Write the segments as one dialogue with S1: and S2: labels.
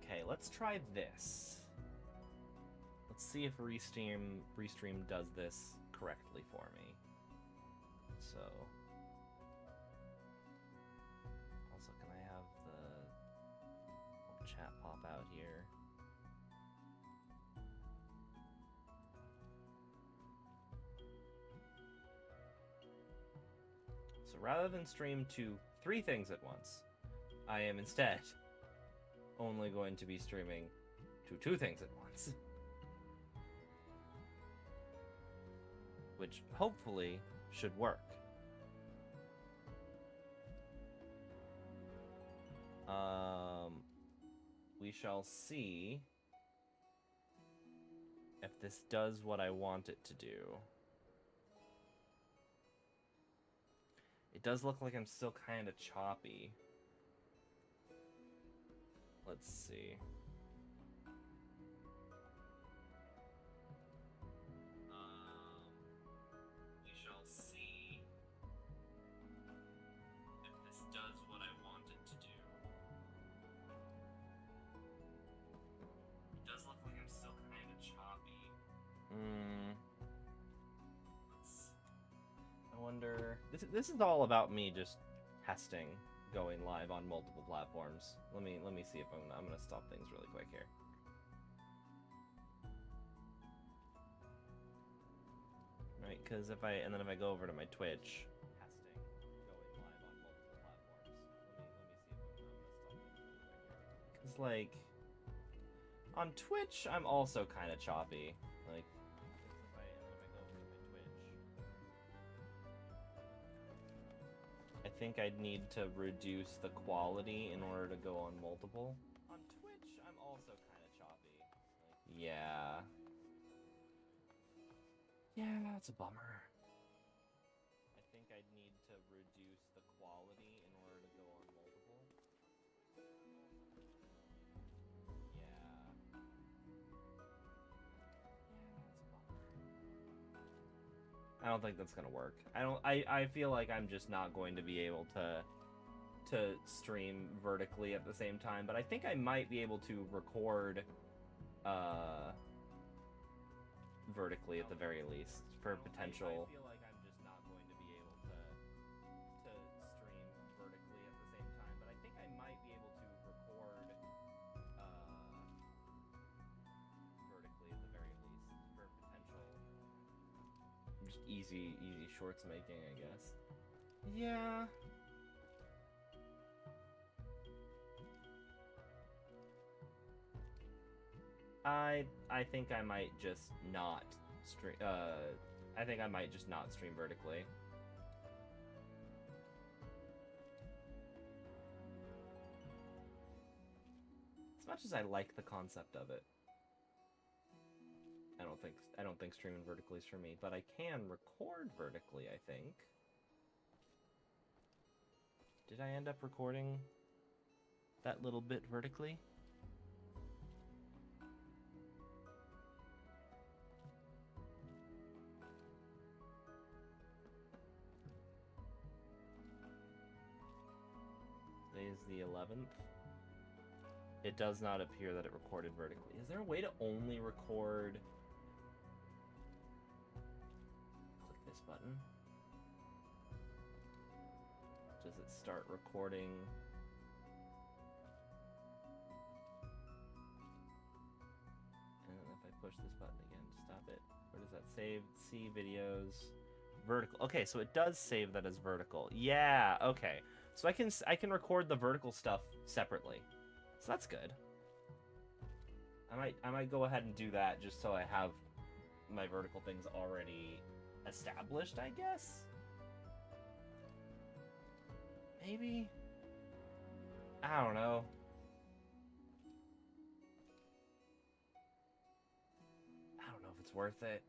S1: Okay, let's try this. Let's see if Restream does this correctly for me. So, also, can I have the little chat pop out here? So rather than stream to 3 things at once, I am instead only going to be streaming to 2 things at once. Which hopefully should work. We shall see if this does what I want it to do. It does look like I'm still kind of choppy. Let's see. We shall see if this does what I want it to do. It does look like I'm still kind of choppy. I wonder. This is all about me just testing, going live on multiple platforms. Let me see if I'm gonna stop things really quick here. Right, because if I go over to my Twitch, testing, going live on multiple platforms. Let me see if I'm gonna stop things really quick here. Because like on Twitch, I'm also kind of choppy. Like, if I go over to my Twitch, I think I'd need to reduce the quality in order to go on multiple. On Twitch, I'm also kind of choppy. Like, yeah. Yeah, that's a bummer. I think I'd need to reduce the quality in order to go on multiple. Yeah. That's a bummer. I don't think that's gonna work. I feel like I'm just not going to be able to stream vertically at the same time, but I think I might be able to record vertically at the very least for potential. I feel like I'm just not going to be able to stream vertically at the same time, but I think I might be able to record vertically at the very least for potential just easy shorts making, I guess. Yeah. I think I might just not stream. I think I might just not stream vertically. As much as I like the concept of it, I don't think streaming vertically is for me. But I can record vertically, I think. Did I end up recording that little bit vertically? Today is the 11th. It does not appear that it recorded vertically. Is there a way to only record... Click this button. Does it start recording... And then if I push this button again to stop it, where does that save? See videos... Vertical. Okay, so it does save that as vertical. Yeah, okay. So I can record the vertical stuff separately. So that's good. I might go ahead and do that just so I have my vertical things already established, I guess. Maybe. I don't know. I don't know if it's worth it.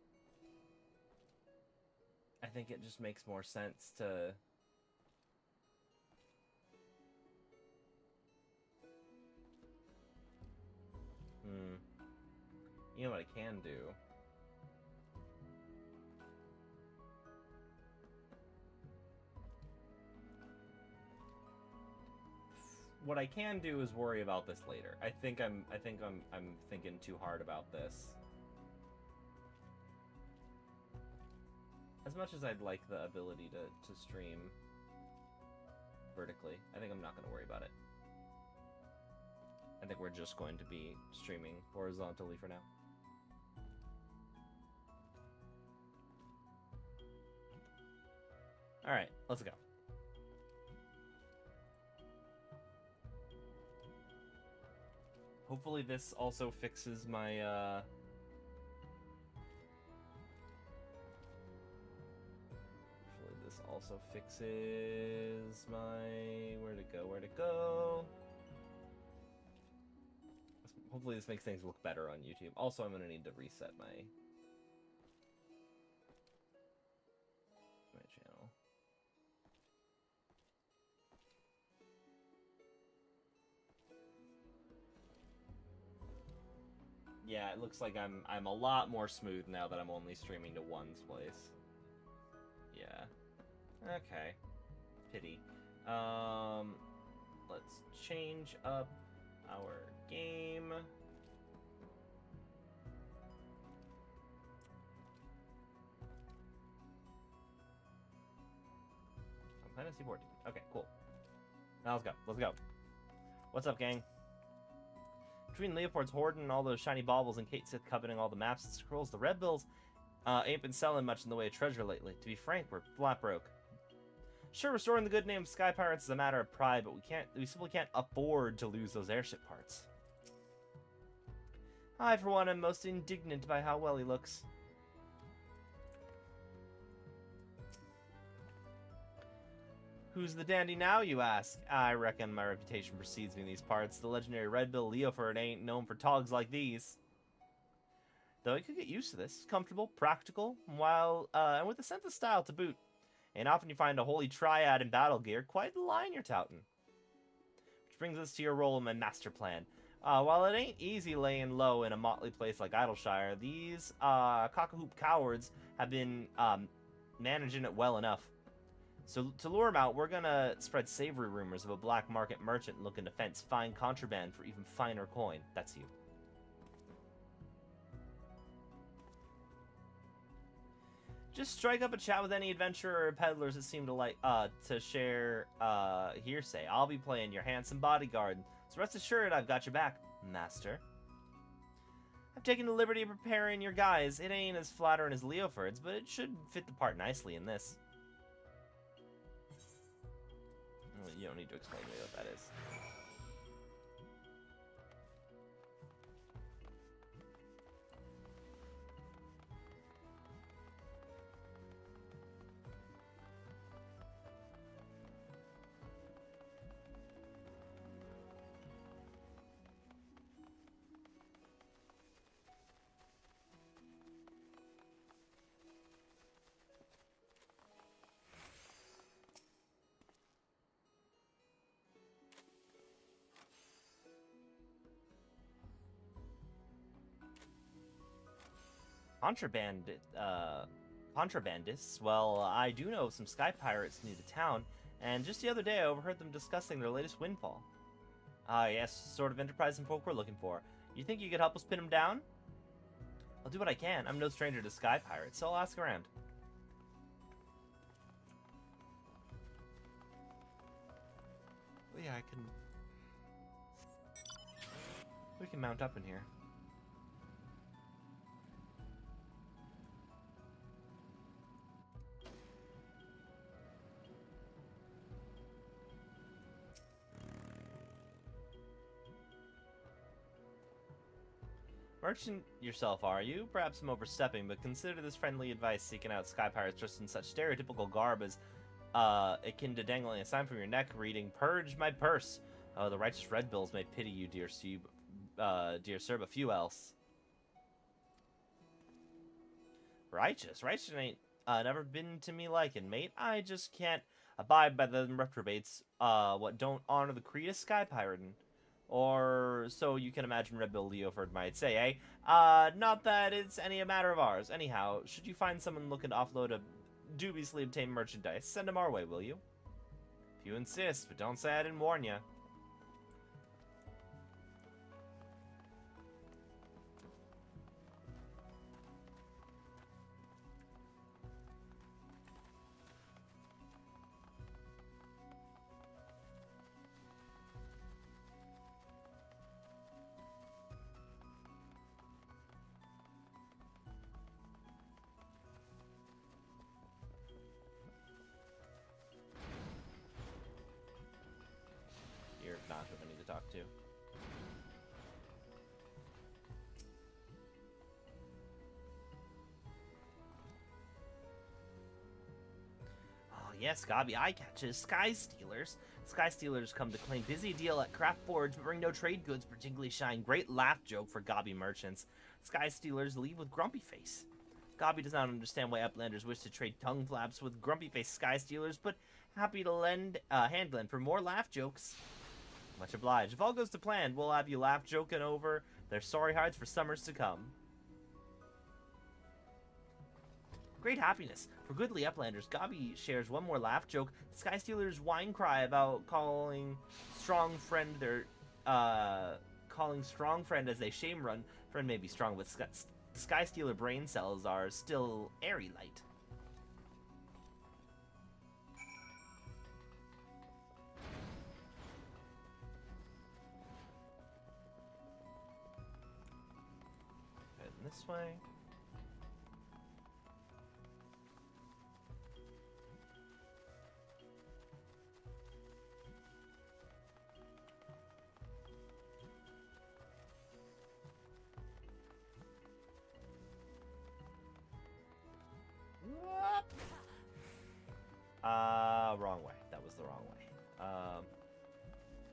S1: I think it just makes more sense to... You know what I can do? what I can do is worry about this later. I think I'm thinking too hard about this. As much as I'd like the ability to stream vertically, I think I'm not going to worry about it. I think we're just going to be streaming horizontally for now. Alright, let's go. Hopefully this also fixes my, Hopefully this also fixes my... Where to go? Hopefully this makes things look better on YouTube. Also, I'm gonna need to reset my channel. Yeah, it looks like I'm a lot more smooth now that I'm only streaming to one's place. Yeah. Okay. Pity. Let's change up our game. Fantasy 14. Okay, cool. Now let's go. Let's go. What's up, gang? Between Leopold's hoarding and all those shiny baubles and Kate Sith coveting all the maps and scrolls, the Red Bills ain't been selling much in the way of treasure lately. To be frank, we're flat broke. Sure, restoring the good name of Sky Pirates is a matter of pride, but we simply can't afford to lose those airship parts. I, for one, am most indignant by how well he looks. Who's the dandy now, you ask? I reckon my reputation precedes me in these parts. The legendary Red Bill Leoford ain't known for togs like these. Though I could get used to this. Comfortable, practical, and with a sense of style to boot. And often you find a holy triad in battle gear, quite the line you're touting. Which brings us to your role in my master plan. While it ain't easy laying low in a motley place like Idleshire, these cock-a-hoop cowards have been managing it well enough. So to lure them out, we're gonna spread savory rumors of a black market merchant looking to fence fine contraband for even finer coin. That's you. Just strike up a chat with any adventurer or peddlers that seem to like to share hearsay. I'll be playing your handsome bodyguard, so rest assured I've got your back, master. I've taken the liberty of preparing your guise. It ain't as flattering as Leoford's, but it should fit the part nicely in this. You don't need to explain to me what that is. Contrabandists? Well, I do know of some sky pirates near the town, and just the other day I overheard them discussing their latest windfall. Ah, yes, sort of enterprising folk we're looking for. You think you could help us pin them down? I'll do what I can. I'm no stranger to sky pirates, so I'll ask around. Well, yeah, we can mount up in here. Merchant yourself, are you? Perhaps I'm overstepping, but consider this friendly advice seeking out sky pirates dressed in such stereotypical garb as akin to dangling a sign from your neck reading, "Purge my purse." Oh, the righteous red bills may pity you, dear sir, but few else. Righteous ain't never been to me liking, mate. I just can't abide by the reprobates what don't honor the creed of sky pirating. Or so you can imagine Red Bill Leoford might say, eh? Not that it's any matter of ours. Anyhow, should you find someone looking to offload a dubiously obtained merchandise, send them our way, will you? If you insist, but don't say I didn't warn you. ship I need to talk to. Oh yes, Gabi eye catches. Sky Stealers. Sky Stealers come to claim busy deal at craft boards, but bring no trade goods, particularly shine. Great laugh joke for Gabi merchants. Sky Stealers leave with grumpy face. Gabi does not understand why Uplanders wish to trade tongue flaps with grumpy face Sky Stealers, but happy to lend hand lend for more laugh jokes. Much obliged. If all goes to plan, we'll have you laugh joking over their sorry hides for summers to come. Great happiness. For goodly Uplanders, Gabi shares one more laugh joke. Sky Stealer's whine cry about calling strong friend their calling strong friend as they shame run. Friend may be strong, but Sky Stealer brain cells are still airy light. Heading this way. Wrong way. That was the wrong way.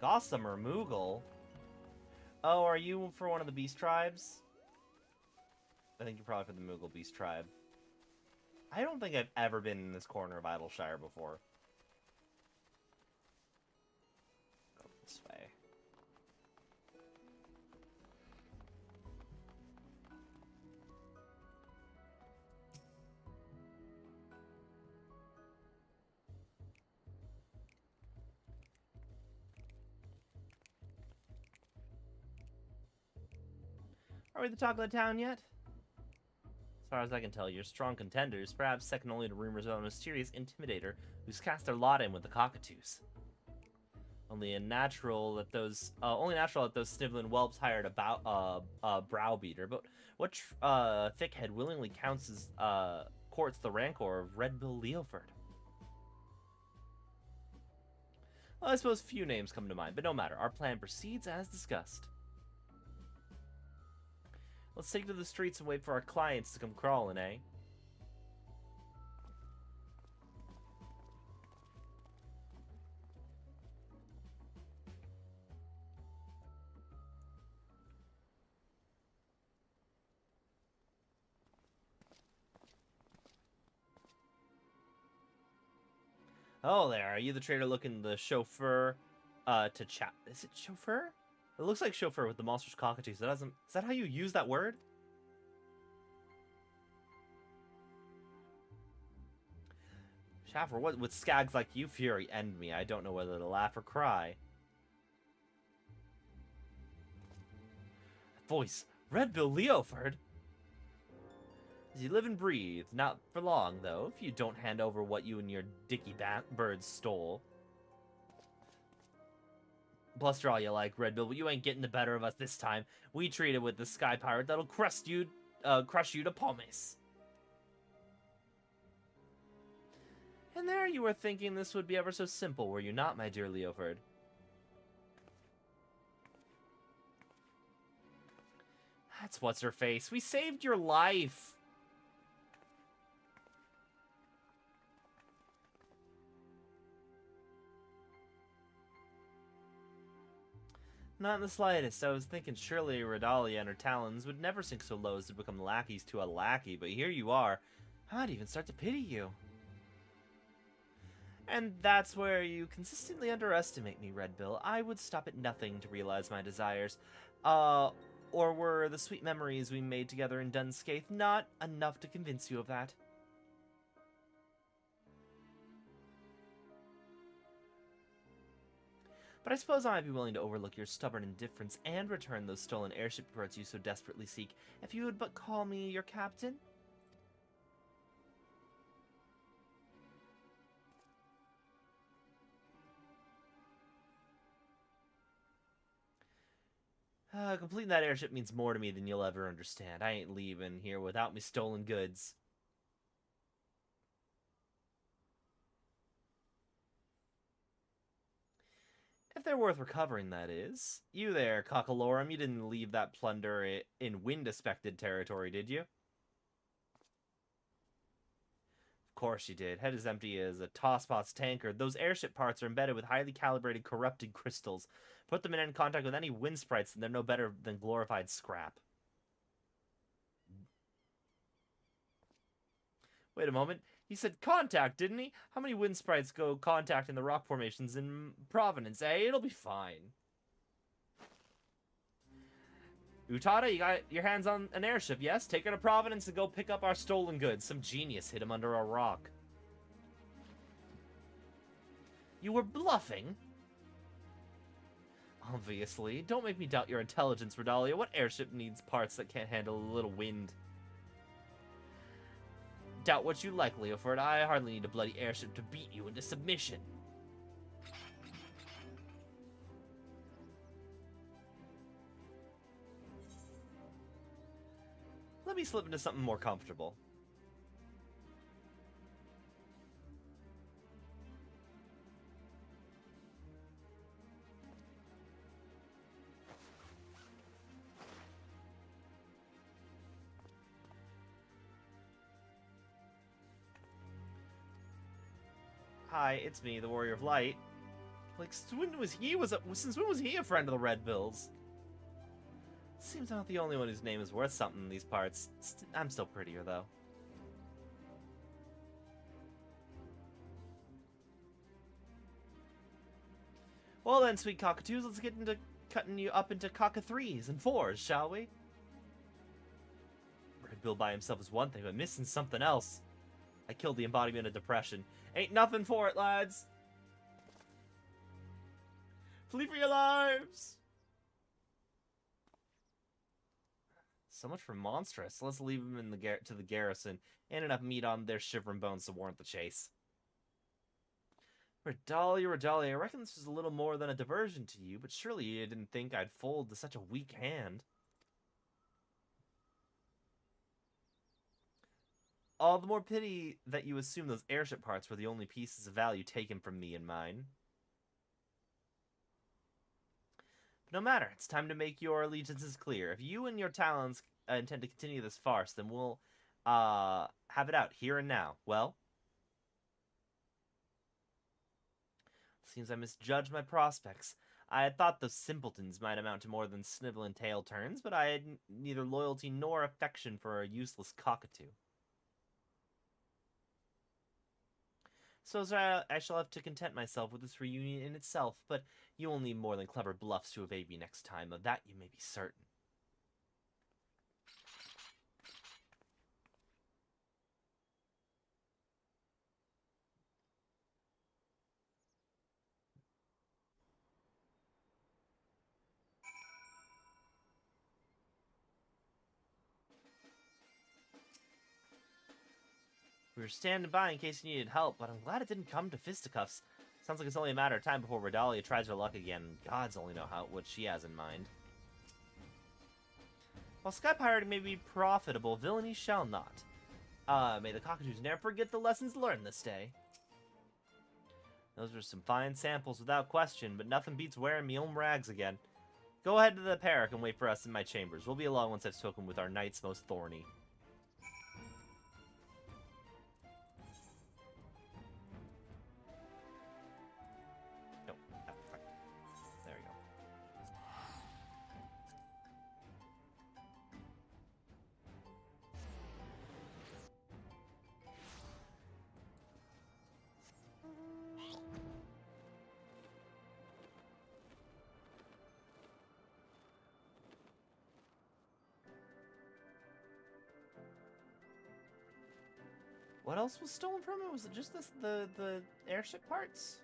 S1: Gossamer Moogle. Oh, are you for one of the beast tribes? I think you're probably for the Moogle beast tribe. I don't think I've ever been in this corner of Idleshire before. Go this way. Are we the talk of the town yet? As far as I can tell, you're strong contenders, perhaps second only to rumors about a mysterious intimidator who's cast their lot in with the cockatoos. Only natural that those sniveling whelps hired a browbeater. But what thickhead willingly courts the rancor of Red Bill Leoford? Well, I suppose few names come to mind, but no matter. Our plan proceeds as discussed. Let's take to the streets and wait for our clients to come crawling, eh? Oh, there. Are you the trader looking the chauffeur to chat? Is it chauffeur? It looks like chauffeur with the monstrous cockatoos. That doesn't. Is that how you use that word? Shaffer, what would skags like you fury end me? I don't know whether to laugh or cry. Voice, Red Bill Leoford. As you live and breathe, not for long though, if you don't hand over what you and your dicky birds stole. Bluster all you like, Red Bill, but you ain't getting the better of us this time. We treated with the sky pirate that'll crush you to pumice. And there you were thinking this would be ever so simple, were you not, my dear Leoford? That's what's her face. We saved your life. Not in the slightest. I was thinking surely Redalia and her talons would never sink so low as to become lackeys to a lackey, but here you are. I'd even start to pity you. And that's where you consistently underestimate me, Red Bill. I would stop at nothing to realize my desires. Or were the sweet memories we made together in Dunscaith not enough to convince you of that? But I suppose I might be willing to overlook your stubborn indifference and return those stolen airship parts you so desperately seek, if you would but call me your captain. Completing that airship means more to me than you'll ever understand. I ain't leaving here without me stolen goods. If they're worth recovering, that is. You there, Cockalorum, you didn't leave that plunder in wind-aspected territory, did you? Of course you did. Head as empty as a tosspot's tankard. Those airship parts are embedded with highly calibrated corrupted crystals. Put them in contact with any wind sprites and they're no better than glorified scrap. Wait a moment. He said contact, didn't he? How many wind sprites go contact in the rock formations in Providence, eh? It'll be fine. Utada, you got your hands on an airship, yes? Take her to Providence and go pick up our stolen goods. Some genius hid him under a rock. You were bluffing? Obviously. Don't make me doubt your intelligence, Redalia. What airship needs parts that can't handle a little wind? Doubt what you like, Leoford. I hardly need a bloody airship to beat you into submission. Let me slip into something more comfortable. Hi, it's me, the Warrior of Light. Like, since when was he a friend of the Red Bills? Seems I'm not the only one whose name is worth something in these parts. I'm still prettier, though. Well then, sweet cockatoos, let's get into cutting you up into cocka-3s and 4s, shall we? Red Bill by himself is one thing, but missing something else. I killed the embodiment of depression. Ain't nothing for it, lads. Flee for your lives! So much for monstrous. Let's leave them in to the garrison, and enough meat on their shivering bones to warrant the chase. Redalia, I reckon this was a little more than a diversion to you, but surely you didn't think I'd fold to such a weak hand. All the more pity that you assume those airship parts were the only pieces of value taken from me and mine. But no matter, it's time to make your allegiances clear. If you and your talons intend to continue this farce, then we'll have it out here and now. Well? Seems I misjudged my prospects. I had thought those simpletons might amount to more than sniveling tail turns, but I had neither loyalty nor affection for a useless cockatoo. So I shall have to content myself with this reunion in itself, but you will need more than clever bluffs to evade me next time. Of that you may be certain. We were standing by in case you needed help, but I'm glad it didn't come to fisticuffs. Sounds like it's only a matter of time before Redalia tries her luck again. Gods only know what she has in mind. While sky pirating may be profitable, villainy shall not. May the cockatoos never forget the lessons learned this day. Those are some fine samples without question, but nothing beats wearing me own rags again. Go ahead to the Parrot and wait for us in my chambers. We'll be along once I've spoken with our knights most thorny. What else was stolen from it? Was it just the airship parts?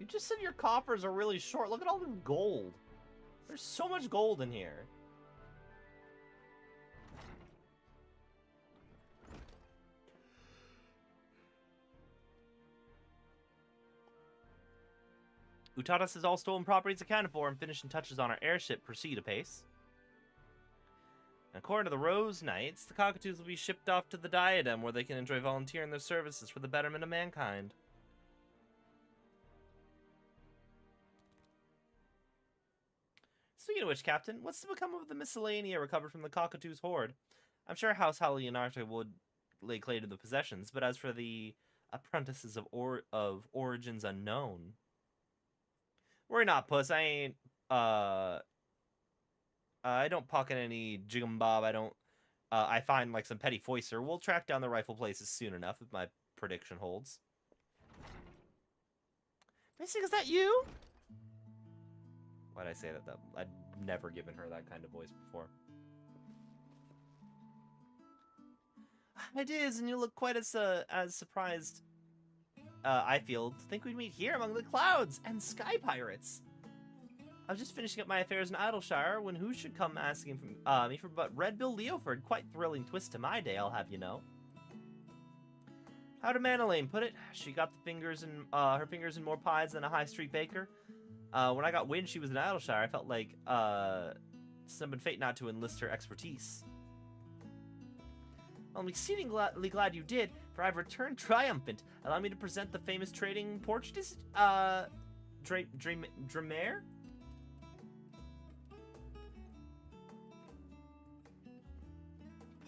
S1: You just said your coppers are really short. Look at all the gold. There's so much gold in here. Utatas says all stolen properties accounted for and finishing touches on our airship proceed apace. According to the Rose Knights, the cockatoos will be shipped off to the Diadem where they can enjoy volunteering their services for the betterment of mankind. Speaking of which, Captain, what's to become of the miscellania recovered from the cockatoo's hoard? I'm sure House Halianarte would lay claim to the possessions, but as for the apprentices of origins unknown... Worry not, puss. I don't pocket any jigumbob. I find like some petty foister. We'll track down the rifle places soon enough if my prediction holds. Basic, is that you? Why'd I say that though? I'd never given her that kind of voice before. It is, and you look quite as surprised. I feel to think we'd meet here among the clouds and sky pirates. I was just finishing up my affairs in Idleshire when who should come asking me for but Red Bill Leoford. Quite thrilling twist to my day, I'll have you know. How did Manolane put it? She got the fingers in her fingers in more pies than a high street baker. When I got wind she was in Idleshire, I felt like summoned fate not to enlist her expertise. I'm exceedingly glad you did, for I've returned triumphant. Allow me to present the famous trading Portuguese, Dremer?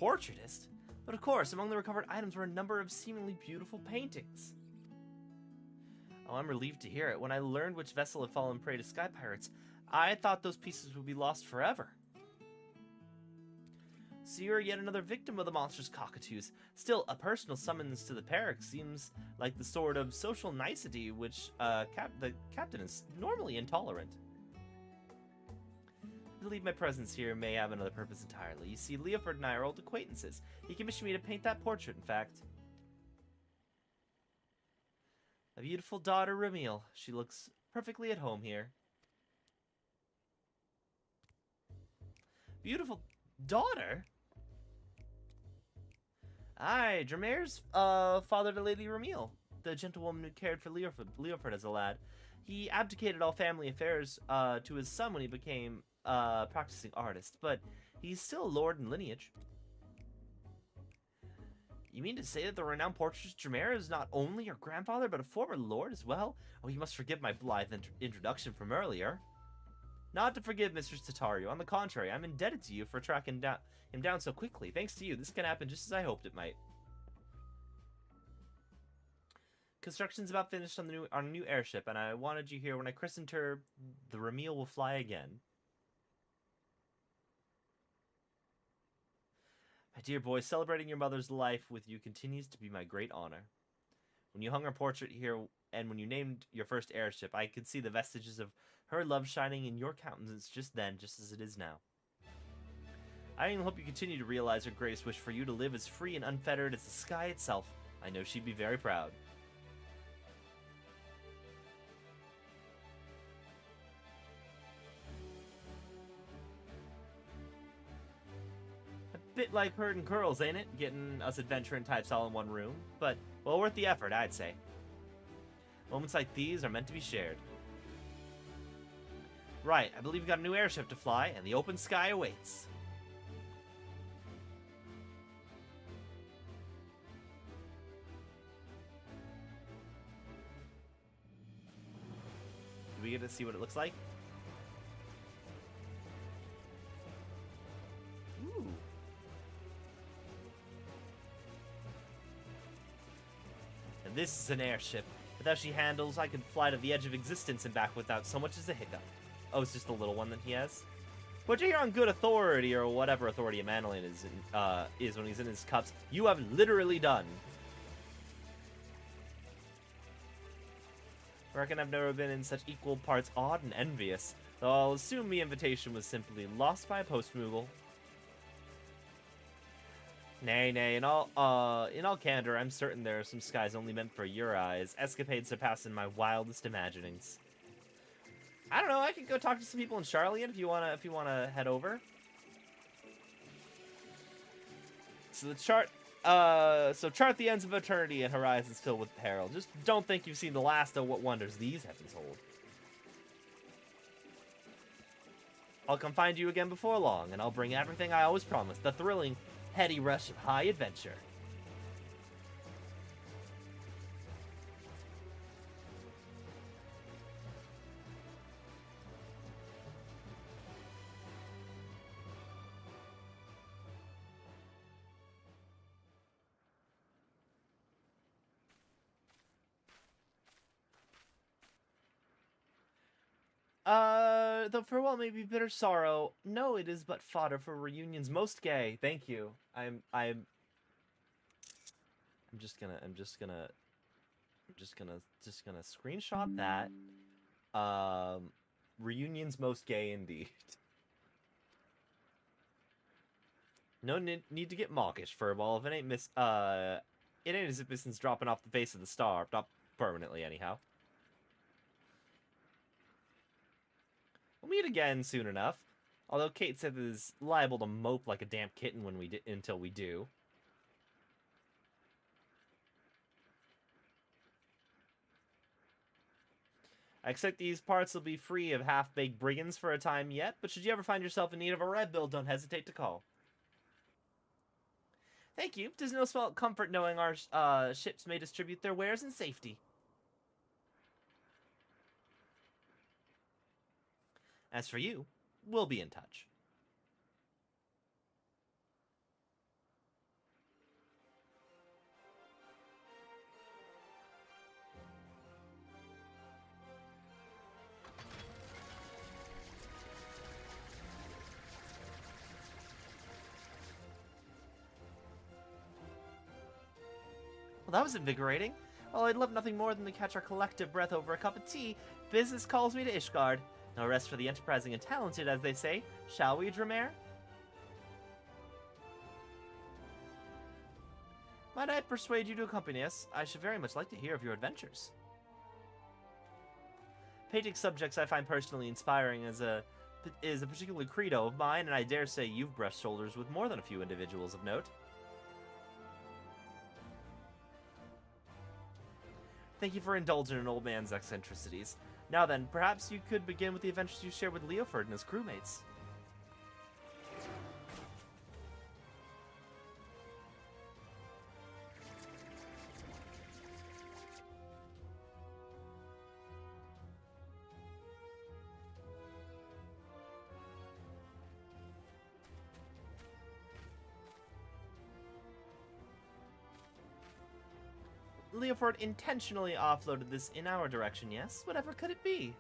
S1: Portraitist? But of course, among the recovered items were a number of seemingly beautiful paintings. Oh, I'm relieved to hear it. When I learned which vessel had fallen prey to sky pirates, I thought those pieces would be lost forever. So you're yet another victim of the monstrous cockatoos. Still, a personal summons to the Peric seems like the sort of social nicety which the captain is normally intolerant. I believe my presence here may have another purpose entirely. You see, Leoford and I are old acquaintances. He commissioned me to paint that portrait, in fact. A beautiful daughter, Ramil. She looks perfectly at home here. Beautiful daughter? Aye, Dramer's father to Lady Ramil, the gentlewoman who cared for Leoford as a lad. He abdicated all family affairs to his son when he became a practicing artist, but he's still a lord in lineage. You mean to say that the renowned portraitist Dramer is not only your grandfather, but a former lord as well? Oh, you must forgive my blithe introduction from earlier. Not to forgive, Mr. Tatario. On the contrary, I'm indebted to you for tracking him down so quickly. Thanks to you, this can happen just as I hoped it might. Construction's about finished on a new airship, and I wanted you here when I christened her. The Ramil will fly again. My dear boy, celebrating your mother's life with you continues to be my great honor. When you hung her portrait here, and when you named your first airship, I could see the vestiges of her love shining in your countenance just then, just as it is now. I even hope you continue to realize her greatest wish for you to live as free and unfettered as the sky itself. I know she'd be very proud. A bit like herding curls, ain't it? Getting us adventuring types all in one room. But, well worth the effort, I'd say. Moments like these are meant to be shared. Right, I believe we got a new airship to fly, and the open sky awaits. Do we get to see what it looks like? Ooh. And this is an airship. Without she handles, I can fly to the edge of existence and back without so much as a hiccup. Oh, it's just the little one that he has? But you're on good authority, or whatever authority a Manolin is when he's in his cups. You have literally done. I reckon I've never been in such equal parts awed and envious, though I'll assume the invitation was simply lost by a post-moogle. Nay, nay, in all candor, I'm certain there are some skies only meant for your eyes, escapades surpassing my wildest imaginings. I don't know, I could go talk to some people in Charlotte if you wanna head over. So chart the ends of eternity and horizons filled with peril. Just don't think you've seen the last of what wonders these heavens hold. I'll come find you again before long, and I'll bring everything I always promised, the thrilling, heady rush of high adventure. Though farewell may be bitter sorrow, no, it is but fodder for reunions most gay. Thank you. I'm just gonna screenshot that. Reunions most gay indeed. No need to get mawkish, Furball. If it ain't it ain't as if it's dropping off the face of the star, not permanently anyhow. We'll meet again soon enough. Although Kate said it is liable to mope like a damp kitten until we do. I expect these parts will be free of half-baked brigands for a time yet, but should you ever find yourself in need of a red bill, don't hesitate to call. Thank you. 'Tis no small comfort knowing our ships may distribute their wares in safety. As for you, we'll be in touch. Well, that was invigorating. Well, I'd love nothing more than to catch our collective breath over a cup of tea. Business calls me to Ishgard. No rest for the enterprising and talented, as they say. Shall we, Dramer? Might I persuade you to accompany us? I should very much like to hear of your adventures. Painting subjects I find personally inspiring is a particular credo of mine, and I dare say you've brushed shoulders with more than a few individuals of note. Thank you for indulging an old man's eccentricities. Now then, perhaps you could begin with the adventures you shared with Leoford and his crewmates. Leoford intentionally offloaded this in our direction, yes? Whatever could it be?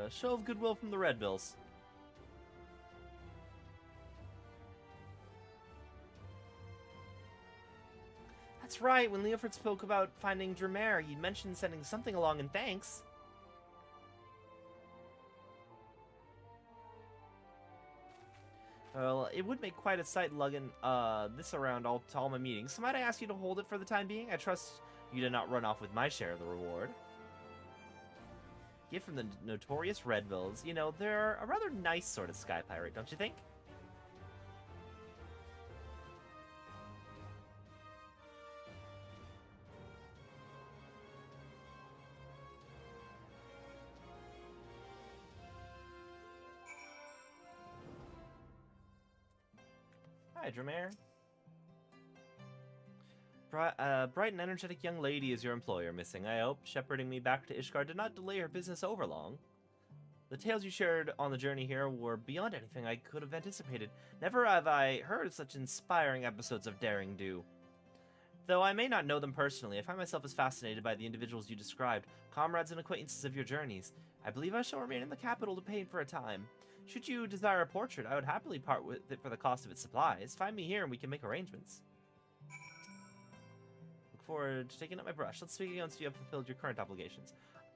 S1: Show of goodwill from the Red Bills. That's right, when Leoford spoke about finding Dramer, he mentioned sending something along in thanks. Well, it would make quite a sight lugging this around to all my meetings, so might I ask you to hold it for the time being? I trust you to not run off with my share of the reward. Gift from the notorious Redvilles. You know, they're a rather nice sort of sky pirate, don't you think? Hi, Dramer. Bright and energetic young lady is your employer missing, I hope. Shepherding me back to Ishgard did not delay her business over long. The tales you shared on the journey here were beyond anything I could have anticipated. Never have I heard of such inspiring episodes of daring do. Though I may not know them personally, I find myself as fascinated by the individuals you described, comrades and acquaintances of your journeys. I believe I shall remain in the capital to paint for a time. Should you desire a portrait, I would happily part with it for the cost of its supplies. Find me here and we can make arrangements. Look forward to taking up my brush. Let's speak again once you have fulfilled your current obligations.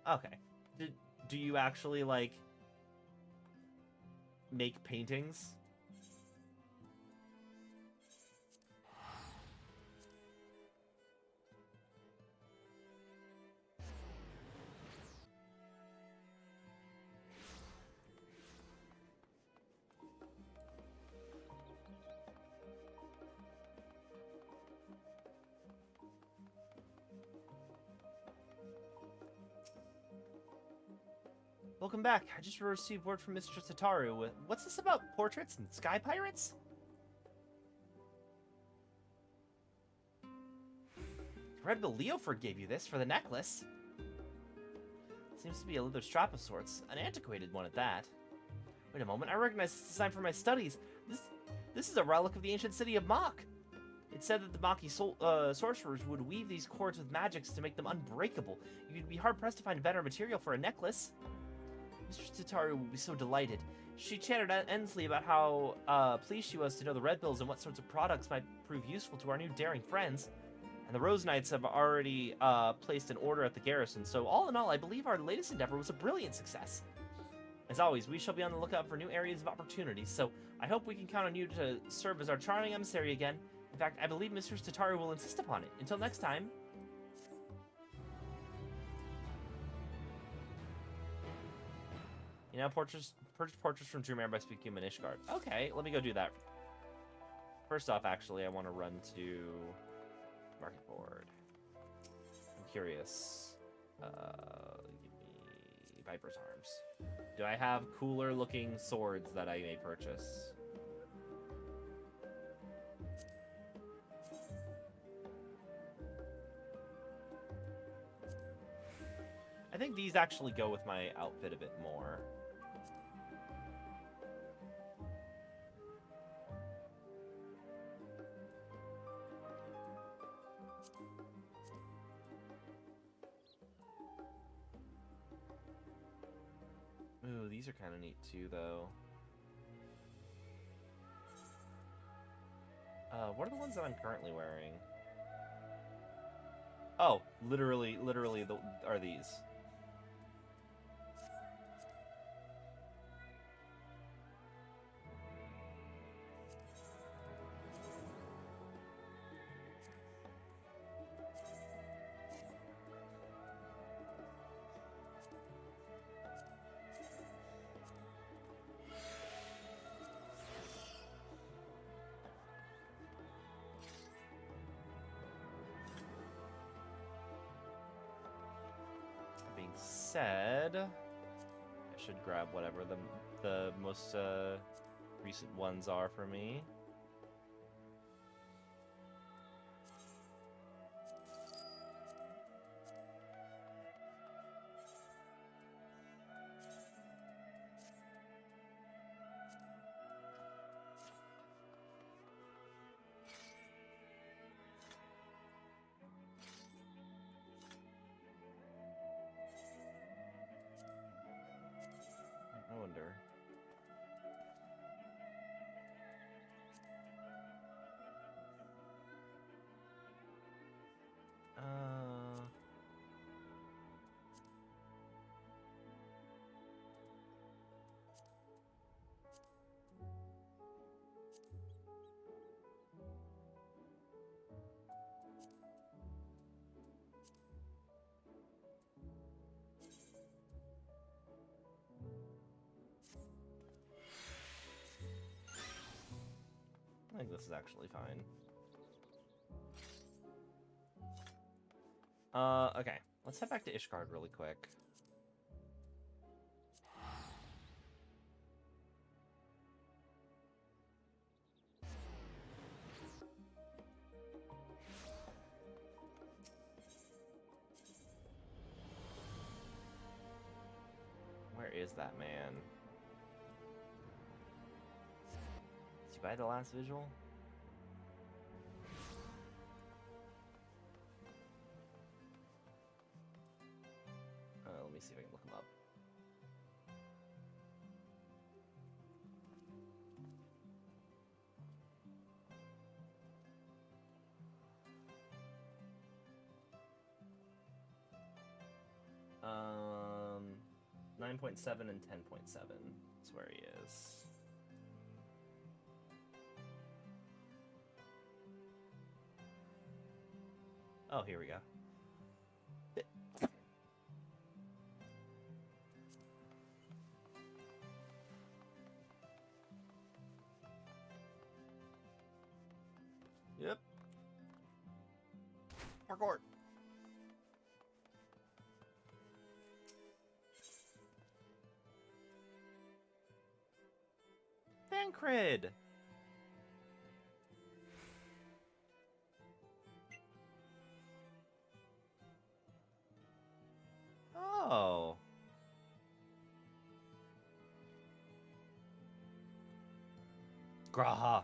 S1: Okay. do you actually, like, make paintings? Welcome back. I just received word from Mr. Sataru. What's this about portraits and sky pirates? Red Bill Leoford gave you this for the necklace. Seems to be a leather strap of sorts. An antiquated one at that. Wait a moment. I recognize this design from my studies. This is a relic of the ancient city of Mach. It said that the Maki sorcerers would weave these cords with magics to make them unbreakable. You'd be hard-pressed to find a better material for a necklace. Mr. Tataru will be so delighted. She chatted endlessly about how pleased she was to know the Red Bills and what sorts of products might prove useful to our new daring friends. And the Rose Knights have already placed an order at the garrison, so all in all, I believe our latest endeavor was a brilliant success. As always, we shall be on the lookout for new areas of opportunity, so I hope we can count on you to serve as our charming emissary again. In fact, I believe Mr. Tataru will insist upon it. Until next time. You know, purchase portraits from Dream Air by speaking of Ishgard. Okay, let me go do that. First off, actually, I want to run to Market Board. I'm curious. Give me Viper's Arms. Do I have cooler looking swords that I may purchase? I think these actually go with my outfit a bit more. Ooh, these are kind of neat too, though. What are the ones that I'm currently wearing? Oh, literally are these. Said, I should grab whatever the most recent ones are for me. I wonder. I think this is actually fine. Okay. Let's head back to Ishgard really quick. Where is that man? Did you buy the last visual? Let me see if I can look him up. 9.7 and 10.7 is where he is. Oh, here we go. Yep. Parkour. Thancred. Oh. Graha.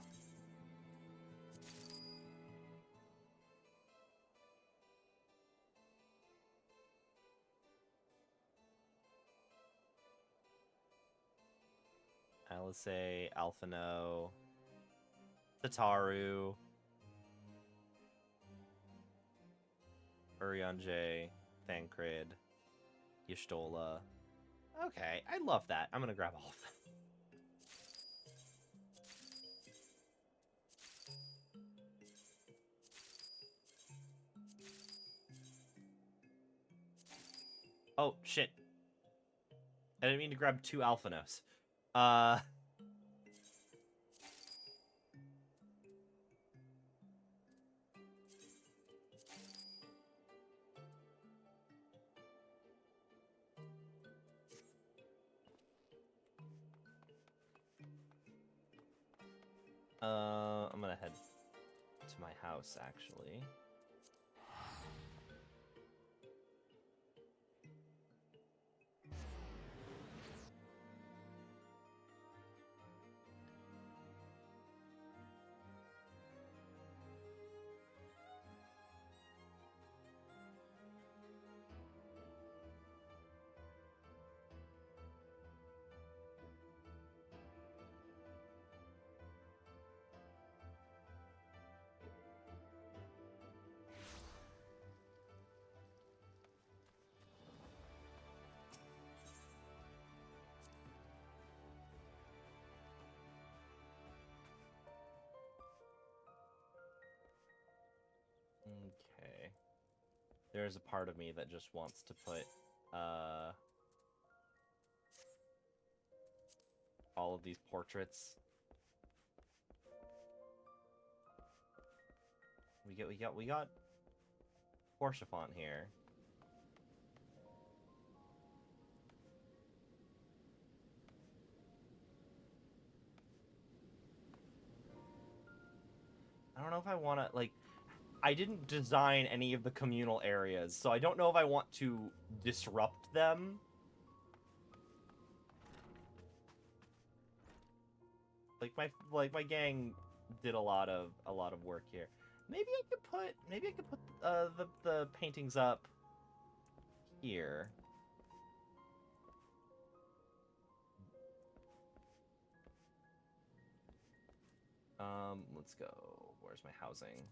S1: Alisei, Alphino, Tataru, Urianger, Thancred, Y'shtola. Okay, I love that. I'm gonna grab all of them. Oh, shit. I didn't mean to grab 2 Alphinos. I'm gonna head to my house, actually. Okay. There's a part of me that just wants to put, all of these portraits. We got Porchafont here. I don't know if I want to, like, I didn't design any of the communal areas, so I don't know if I want to disrupt them. Like my gang did a lot of work here. Maybe I could put the paintings up here. Let's go. Where's my housing?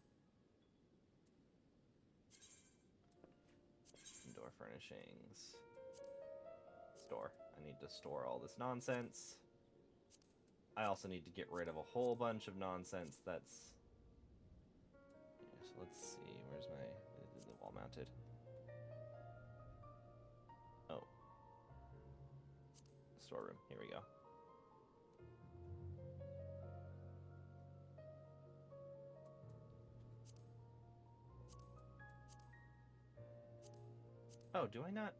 S1: Indoor furnishings. Store. I need to store all this nonsense. I also need to get rid of a whole bunch of nonsense that's... So let's see, where's my... Is it wall mounted? Oh. Storeroom, here we go. Oh, do I not?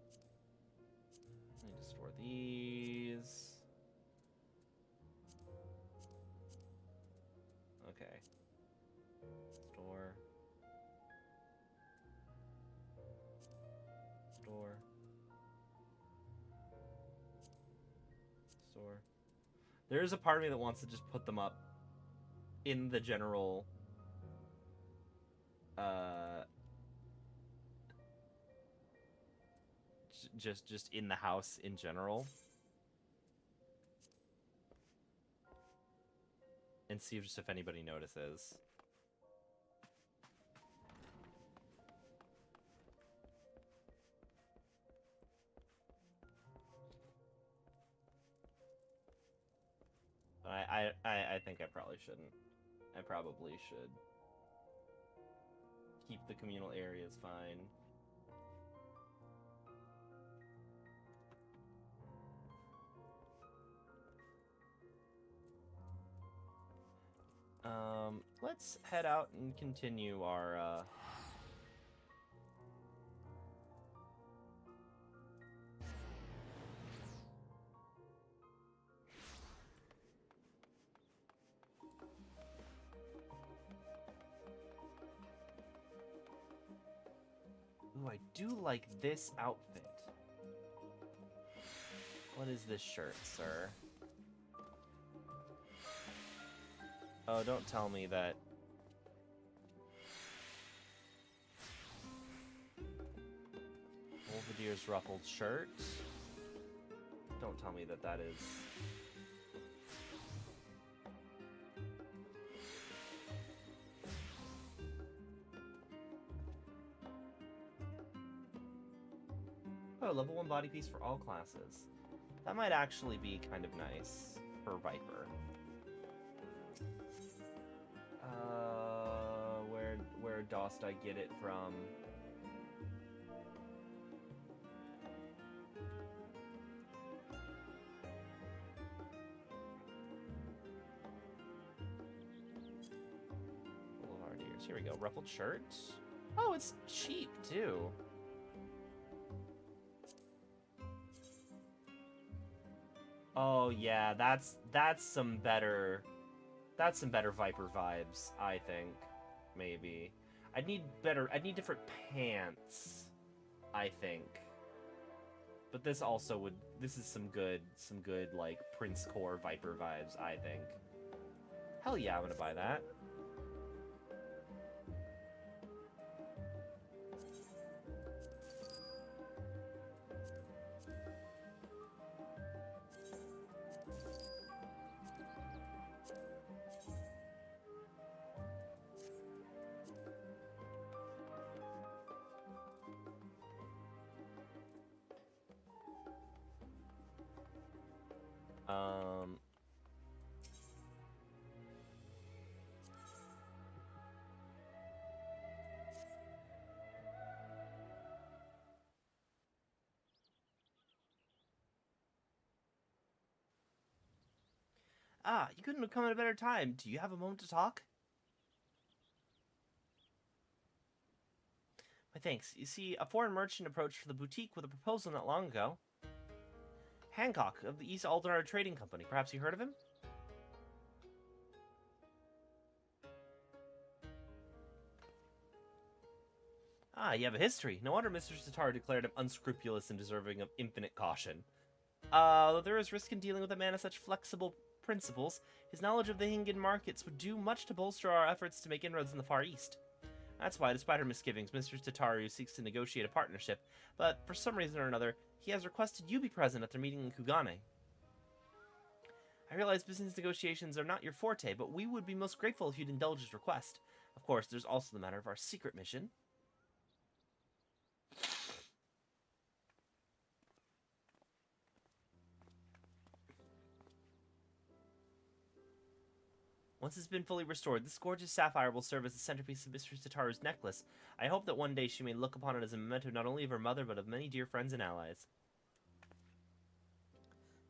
S1: I need to store these. Okay. Store. Store. Store. There is a part of me that wants to just put them up in the general just in the house in general. And see if anybody notices. I think I probably shouldn't. I probably should. Keep the communal areas fine. Let's head out and continue our, Ooh, I do like this outfit. What is this shirt, sir? Oh, don't tell me that... Belvedere's ruffled shirt? Don't tell me that that is... Oh, level 1 body piece for all classes. That might actually be kind of nice for Viper. Where dost I get it from? Here we go. Ruffled shirt. Oh, it's cheap too. Oh yeah, that's some better Viper vibes, I think. Maybe. I'd need different pants, I think. But this also would, this is some good like Prince Core Viper vibes, I think. Hell yeah, I'm gonna buy that. Ah, you couldn't have come at a better time. Do you have a moment to talk? My thanks. You see, a foreign merchant approached the boutique with a proposal not long ago. Hancock of the East Aldenar Trading Company. Perhaps you heard of him? Ah, you have a history. No wonder Mr. Satar declared him unscrupulous and deserving of infinite caution. Though there is risk in dealing with a man of such flexible principles, his knowledge of the Hingan markets would do much to bolster our efforts to make inroads in the Far East. That's why, despite her misgivings, Mr. Tataru seeks to negotiate a partnership, but for some reason or another, he has requested you be present at their meeting in Kugane. I realize business negotiations are not your forte, but we would be most grateful if you'd indulge his request. Of course, there's also the matter of our secret mission. Once it's been fully restored, this gorgeous sapphire will serve as the centerpiece of Mistress Tataru's necklace. I hope that one day she may look upon it as a memento not only of her mother, but of many dear friends and allies.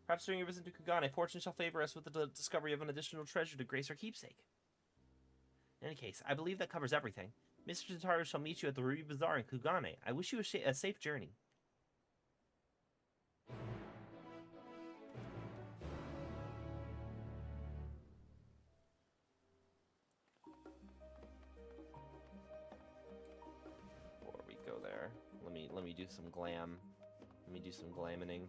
S1: Perhaps during your visit to Kugane, fortune shall favor us with the discovery of an additional treasure to grace our keepsake. In any case, I believe that covers everything. Mr. Tataru shall meet you at the Ruby Bazaar in Kugane. I wish you a safe journey. Let me do some glam. Let me do some glamining.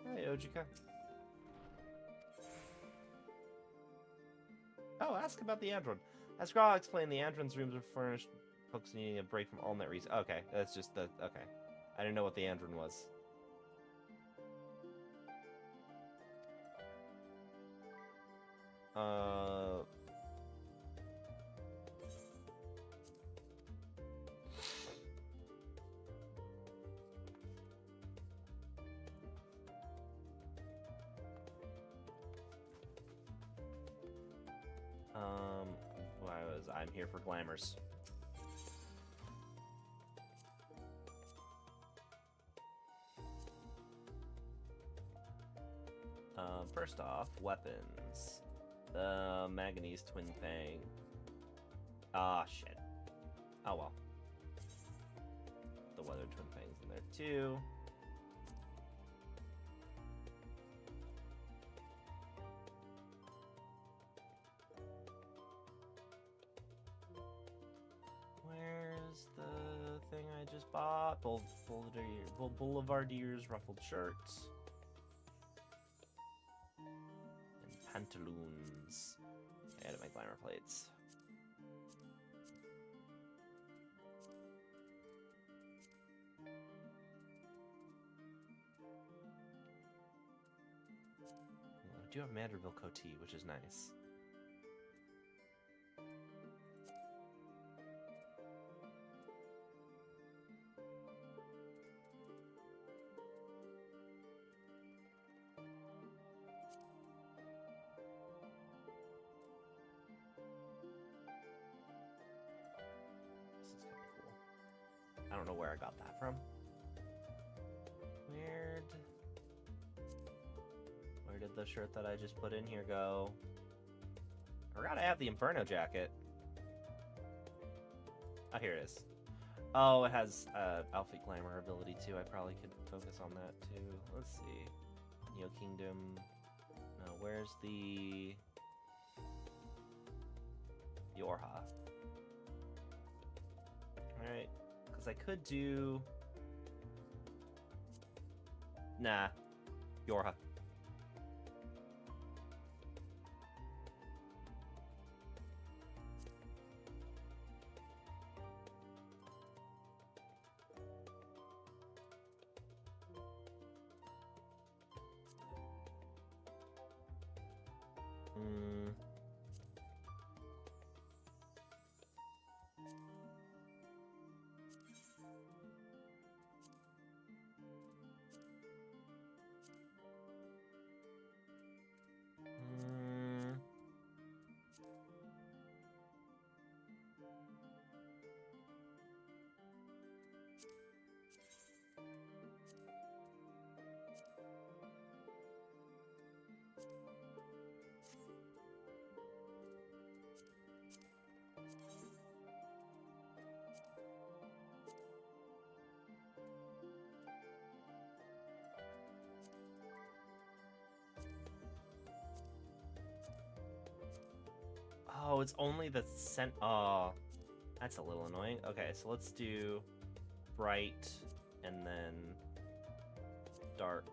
S1: Hi, Ojika. Oh, ask about the Andron. As Graw explained, the Andron's rooms are furnished folks needing a break from all net reason. Okay, that's just the... Okay. I didn't know what the Andron was. because I'm here for glamours. First off, weapons. The Manganese Twin Fang. Ah, shit. Oh well. The Weather Twin Fangs in there too. Where's the thing I just bought? Boulevardier's ruffled shirts. And pantaloons. I added my glamour plates. I do have Manderville Coatee, which is nice. I don't know where I got that from. Weird. Where did the shirt that I just put in here go? I forgot I have the Inferno jacket. Oh, here it is. Oh, it has Alfie Glamour ability too. I probably could focus on that too. Let's see. Neo Kingdom. No, where's the Eorzea? Alright. I could do... Nah. Eorzea. Oh, it's only the scent. Oh, that's a little annoying. Okay, so let's do bright and then dark.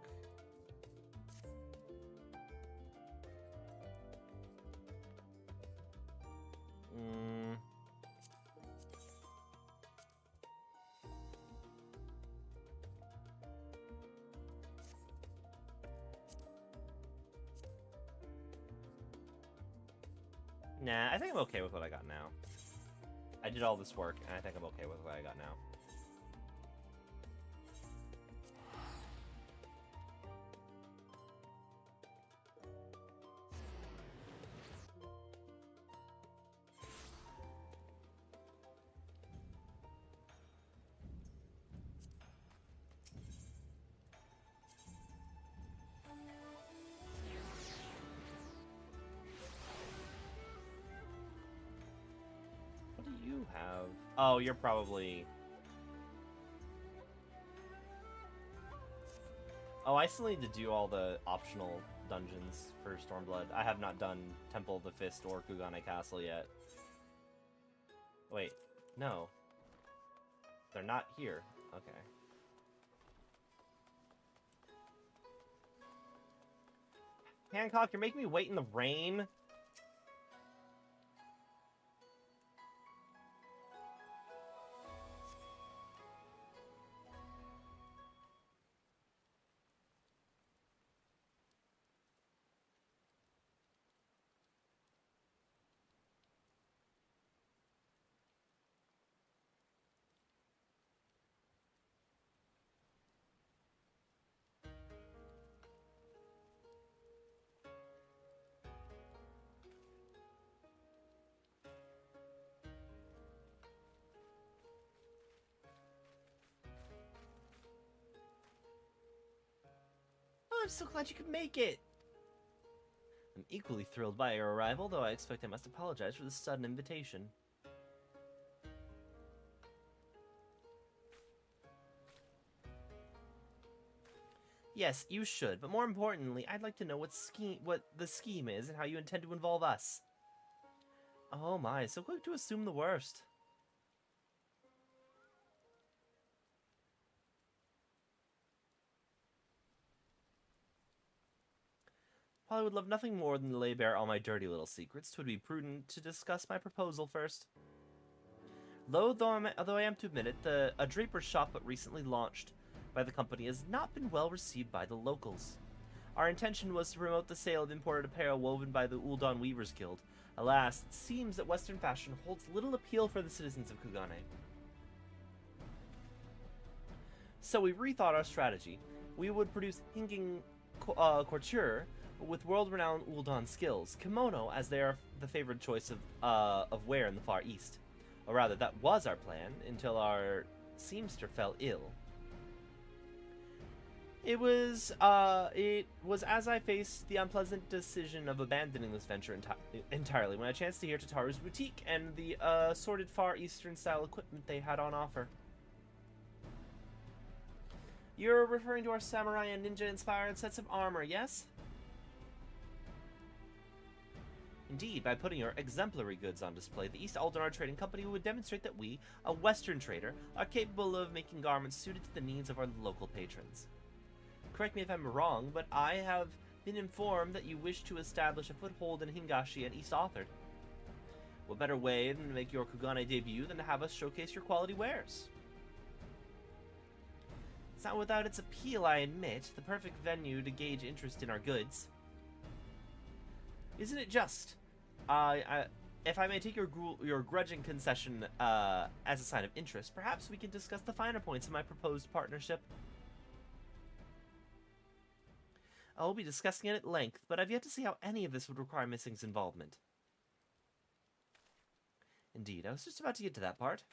S1: Nah, I think I'm okay with what I got now. I did all this work, and I think I'm okay with what I got now. You have... Oh, you're probably... Oh, I still need to do all the optional dungeons for Stormblood. I have not done Temple of the Fist or Kugane Castle yet. Wait, no. They're not here. Okay. Hancock, you're making me wait in the rain? I'm so glad you could make it. I'm equally thrilled by your arrival, though I expect I must apologize for this sudden invitation. Yes, you should, but more importantly, I'd like to know what the scheme is and how you intend to involve us. Oh my, so quick to assume the worst. While I would love nothing more than to lay bare all my dirty little secrets, 'twould be prudent to discuss my proposal first. Although I am to admit it, a draper's shop but recently launched by the company has not been well received by the locals. Our intention was to promote the sale of imported apparel woven by the Uldan Weavers Guild. Alas, it seems that Western fashion holds little appeal for the citizens of Kugane. So we rethought our strategy. We would produce hinging couture with world-renowned Uldan skills, kimono, as they are the favored choice of wear in the Far East. Or rather, that was our plan, until our seamster fell ill. It was as I faced the unpleasant decision of abandoning this venture entirely when I chanced to hear Tataru's boutique and the assorted Far Eastern style equipment they had on offer. You're referring to our samurai and ninja inspired sets of armor, yes? Indeed, by putting your exemplary goods on display, the East Aldenar Trading Company would demonstrate that we, a Western trader, are capable of making garments suited to the needs of our local patrons. Correct me if I'm wrong, but I have been informed that you wish to establish a foothold in Hingashi and East Authored. What better way than to make your Kugane debut than to have us showcase your quality wares? It's not without its appeal, I admit, the perfect venue to gauge interest in our goods. Isn't it just? If I may take your grudging concession as a sign of interest, perhaps we can discuss the finer points of my proposed partnership. I'll be discussing it at length, but I've yet to see how any of this would require Missing's involvement. Indeed, I was just about to get to that part.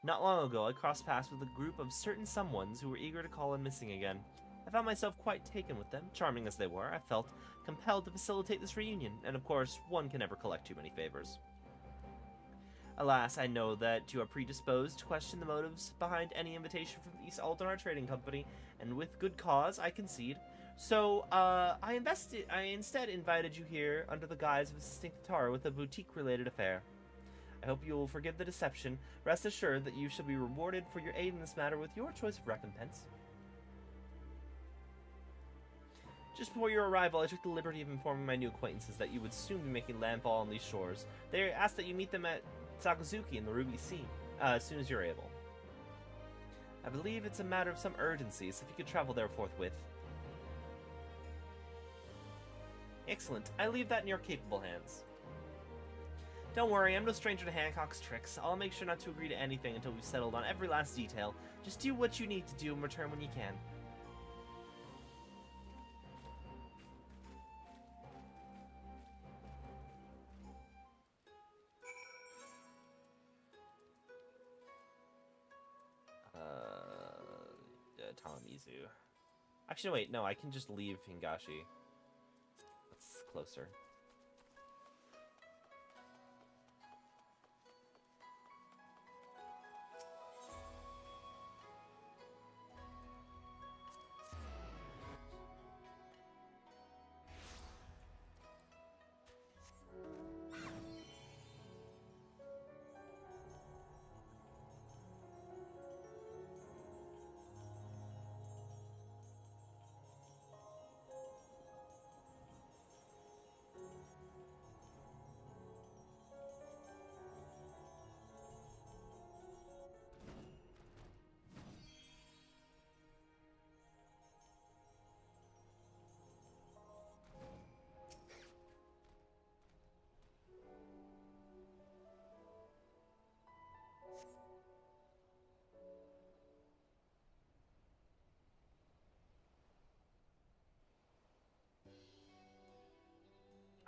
S1: Not long ago, I crossed paths with a group of certain someones who were eager to call on Missing again. I found myself quite taken with them. Charming as they were, I felt compelled to facilitate this reunion, and of course, one can never collect too many favors. Alas, I know that you are predisposed to question the motives behind any invitation from the East Aldenar Trading Company, and with good cause, I concede. So, I instead invited you here under the guise of assisting Tataru with a boutique-related affair. I hope you will forgive the deception. Rest assured that you shall be rewarded for your aid in this matter with your choice of recompense. Just before your arrival, I took the liberty of informing my new acquaintances that you would soon be making landfall on these shores. They asked that you meet them at Sakazuki in the Ruby Sea, as soon as you're able. I believe it's a matter of some urgency, so if you could travel there forthwith. Excellent. I leave that in your capable hands. Don't worry, I'm no stranger to Hancock's tricks. I'll make sure not to agree to anything until we've settled on every last detail. Just do what you need to do and return when you can. Tamamizu. Actually, wait, no, I can just leave Hingashi. That's closer.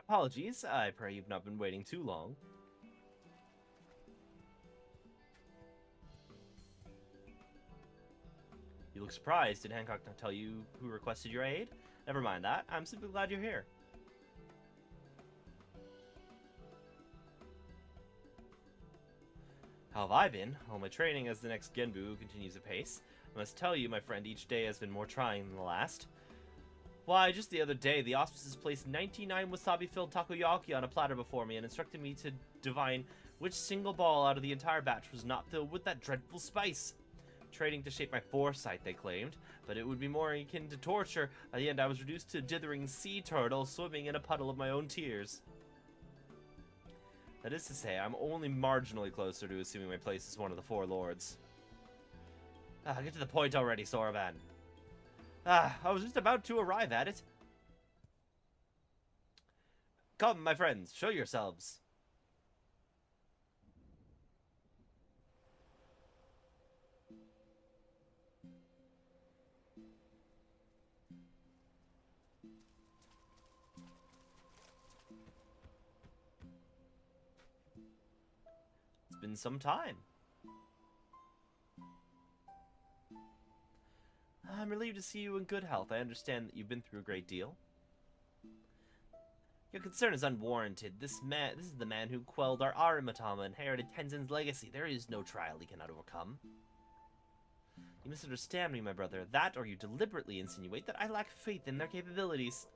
S1: Apologies, I pray you've not been waiting too long. You look surprised. Did Hancock not tell you who requested your aid? Never mind that. I'm simply glad you're here. How have I been? Well, my training as the next Genbu continues apace. I must tell you, my friend, each day has been more trying than the last. Why, just the other day, the auspices placed 99 wasabi-filled takoyaki on a platter before me and instructed me to divine which single ball out of the entire batch was not filled with that dreadful spice. Training to shape my foresight, they claimed, but it would be more akin to torture. At the end, I was reduced to a dithering sea turtle swimming in a puddle of my own tears. That is to say, I'm only marginally closer to assuming my place as one of the four lords. Get to the point already, Soraban. I was just about to arrive at it. Come, my friends, show yourselves. It's been some time. I'm relieved to see you in good health. I understand that you've been through a great deal. Your concern is unwarranted. This is the man who quelled our Arimatama and inherited Tenzin's legacy. There is no trial he cannot overcome. You misunderstand me, my brother. That, or you deliberately insinuate that I lack faith in their capabilities.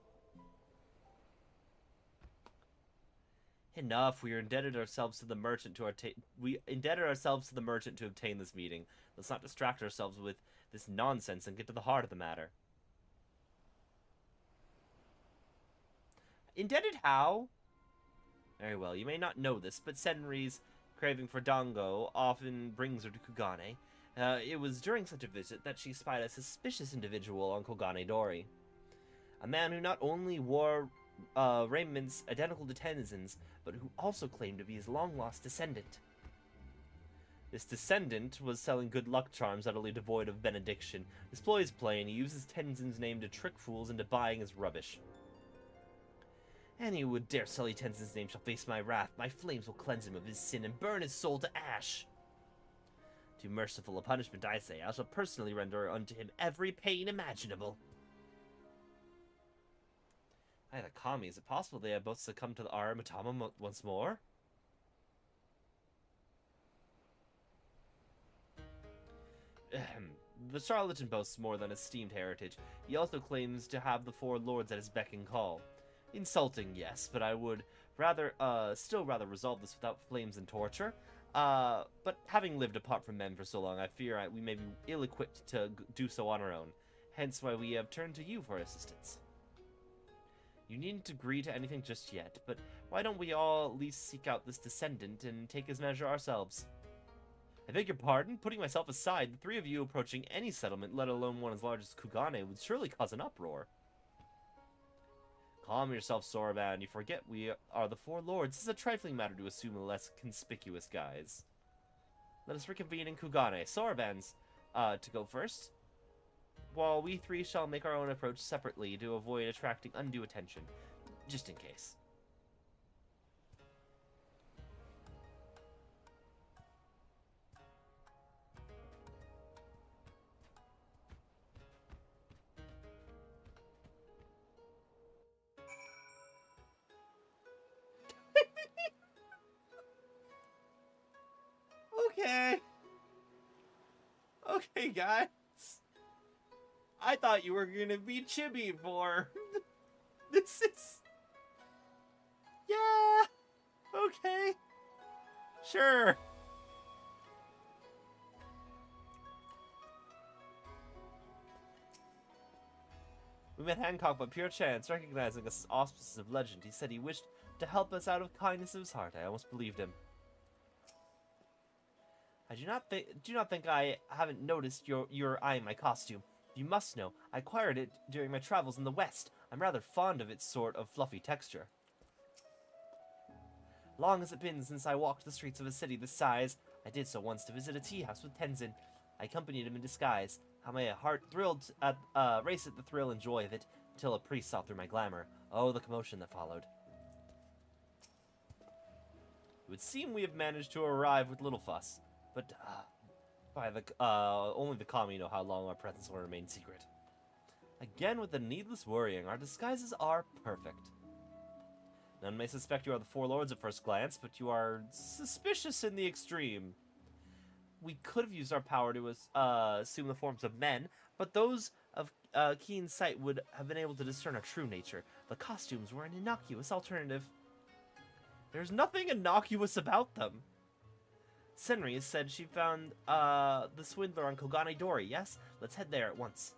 S1: Enough. We indebted ourselves to the merchant to obtain this meeting. Let's not distract ourselves with this nonsense and get to the heart of the matter. Indebted how? Very well, you may not know this, but Senri's craving for dango often brings her to Kugane. It was during such a visit that she spied a suspicious individual on Kogane Dori. A man who not only wore raiments identical to Tenzin's, but who also claimed to be his long-lost descendant. This descendant was selling good luck charms utterly devoid of benediction. His ploy is plain. He uses Tenzin's name to trick fools into buying his rubbish. Any who would dare sully Tenzin's name shall face my wrath. My flames will cleanse him of his sin and burn his soul to ash. Too merciful a punishment, I say. I shall personally render unto him every pain imaginable. By the Kami, is it possible they have both succumbed to the Arimatama once more? The charlatan boasts more than esteemed heritage. He also claims to have the four lords at his beck and call. Insulting, yes, but I would still rather resolve this without flames and torture. But having lived apart from men for so long, I fear we may be ill-equipped to do so on our own. Hence why we have turned to you for assistance. You needn't agree to anything just yet, but why don't we all at least seek out this descendant and take his measure ourselves? I beg your pardon? Putting myself aside, the three of you approaching any settlement, let alone one as large as Kugane, would surely cause an uproar. Calm yourself, Soraban. You forget we are the four lords. This is a trifling matter to assume a less conspicuous guise. Let us reconvene in Kugane. Soraban's to go first, while we three shall make our own approach separately to avoid attracting undue attention, just in case. Okay. Okay, guys. I thought you were gonna be chibi for... This is... Yeah. Okay. Sure. We met Hancock by pure chance, recognizing us as auspices of legend. He said he wished to help us out of kindness of his heart. I almost believed him. I do not think I haven't noticed your eye in my costume. You must know, I acquired it during my travels in the West. I'm rather fond of its sort of fluffy texture. Long has it been since I walked the streets of a city this size. I did so once to visit a tea house with Tenzin. I accompanied him in disguise. How my heart thrilled at race at the thrill and joy of it, until a priest saw through my glamour. Oh, the commotion that followed. It would seem we have managed to arrive with little fuss. But By the, only the Kami know how long our presence will remain secret. Again, with the needless worrying, our disguises are perfect. None may suspect you are the four lords at first glance, but you are suspicious in the extreme. We could have used our power to assume the forms of men, but those of keen sight would have been able to discern our true nature. The costumes were an innocuous alternative. There's nothing innocuous about them. Senri said she found the swindler on Kogane Dori. Yes? Let's head there at once.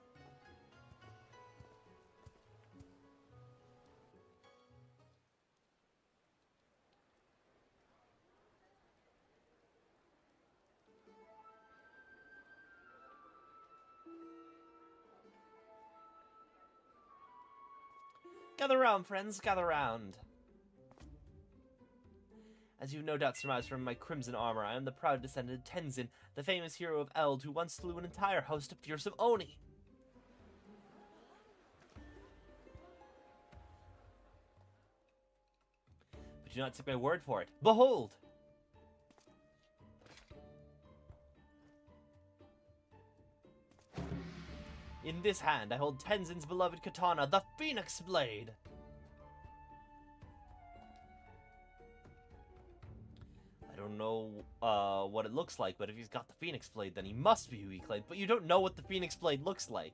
S1: Gather round, friends, gather round. As you no doubt surmised from my crimson armor, I am the proud descendant of Tenzin, the famous hero of Eld, who once slew an entire host of fearsome Oni. But do not take my word for it. Behold! In this hand, I hold Tenzin's beloved katana, the Phoenix Blade! I don't know what it looks like, but if he's got the Phoenix Blade, then he must be who he claimed. But you don't know what the Phoenix Blade looks like.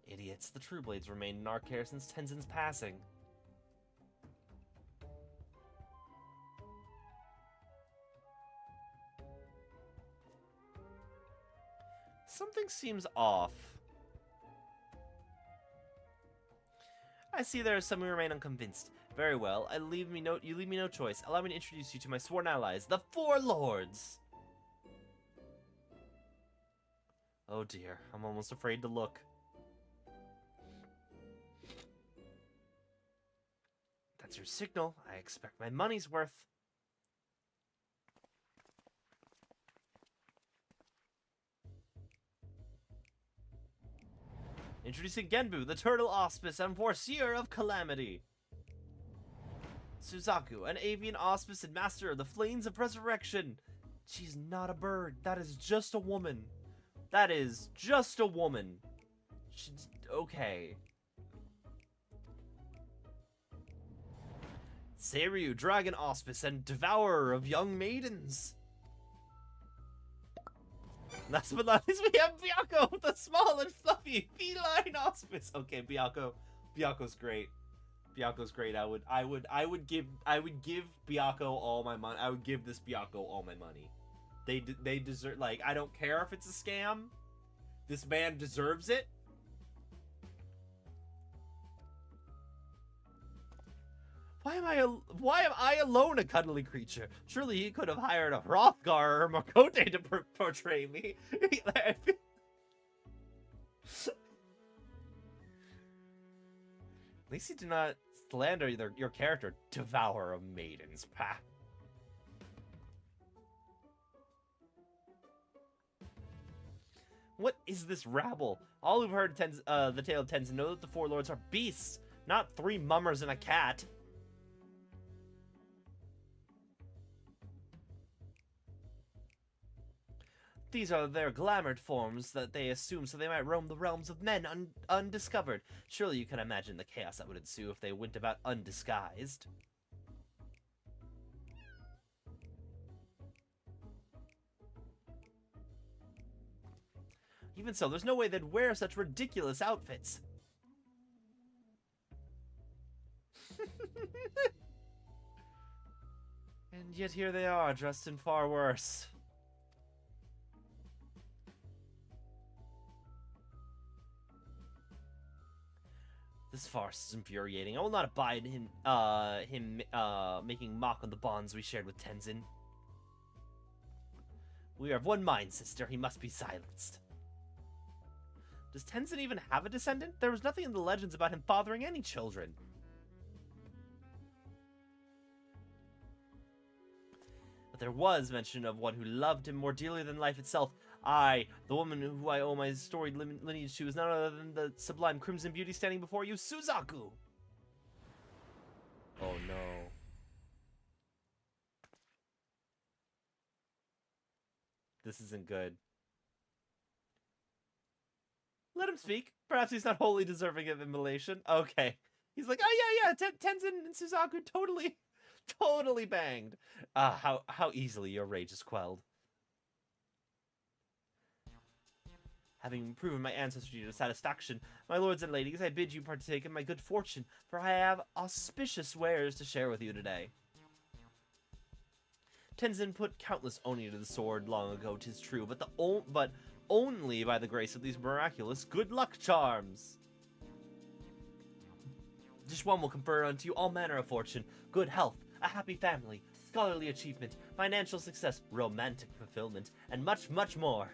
S1: Idiots, the True Blades remain in our care since Tenzin's passing. Something seems off. I see there are some who remain unconvinced. Very well, you leave me no choice. Allow me to introduce you to my sworn allies, the Four Lords! Oh dear, I'm almost afraid to look. That's your signal. I expect my money's worth. Introducing Genbu, the Turtle Auspice and Foreseer of Calamity. Suzaku, an avian auspice and master of the Flames of Resurrection. She's not a bird. That is just a woman. That is just a woman. She's okay. Seiryu, Dragon Auspice and Devourer of Young Maidens. Last but not least, we have Byakko, the small and fluffy feline auspice. Okay, Byakko's great. Byakko's great. I would give Byakko all my money. I would give this Byakko all my money. They deserve, like, I don't care if it's a scam. This man deserves it. Why am I alone a cuddly creature? Surely he could have hired a Hrothgar or Makote to portray me. At least you do not slander your character, Devourer of Maidens. Pah. What is this rabble? All who've heard the tale of Tenzin know that the Four Lords are beasts, not three mummers and a cat. These are their glamoured forms that they assume so they might roam the realms of men undiscovered. Surely you can imagine the chaos that would ensue if they went about undisguised. Even so, there's no way they'd wear such ridiculous outfits. And yet here they are, dressed in far worse. This farce is infuriating. I will not abide him making mock of the bonds we shared with Tenzin. We are of one mind, sister. He must be silenced. Does Tenzin even have a descendant? There was nothing in the legends about him fathering any children. But there was mention of one who loved him more dearly than life itself. I, the woman who I owe my storied lineage to, is none other than the sublime Crimson Beauty standing before you, Suzaku! Oh no. This isn't good. Let him speak. Perhaps he's not wholly deserving of immolation. Okay. He's like, oh yeah, Tenzin and Suzaku totally banged. How easily your rage is quelled. Having proven my ancestry to satisfaction, my lords and ladies, I bid you partake in my good fortune, for I have auspicious wares to share with you today. Tenzin put countless oni to the sword long ago, 'tis true, but only by the grace of these miraculous good luck charms. Just one will confer unto you all manner of fortune, good health, a happy family, scholarly achievement, financial success, romantic fulfillment, and much, much more.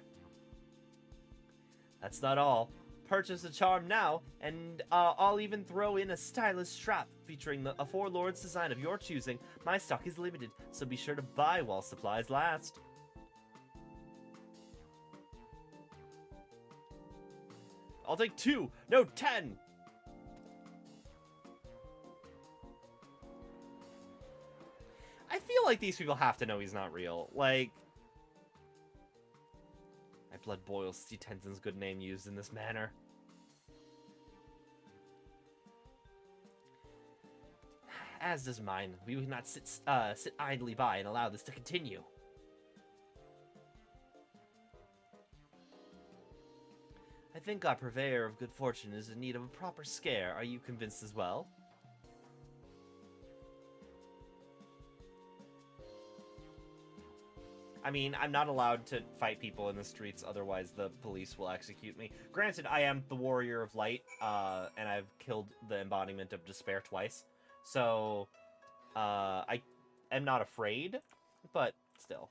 S1: That's not all. Purchase a charm now, and I'll even throw in a stylish strap featuring a four lords design of your choosing. My stock is limited, so be sure to buy while supplies last. I'll take 2, no 10. I feel like these people have to know he's not real. Like, my blood boils to see Tenzin's good name used in this manner. As does mine. We would not sit idly by and allow this to continue. I think our purveyor of good fortune is in need of a proper scare. Are you convinced as well? I mean, I'm not allowed to fight people in the streets, otherwise the police will execute me. Granted, I am the warrior of light, and I've killed the embodiment of despair twice. So, I am not afraid, but still.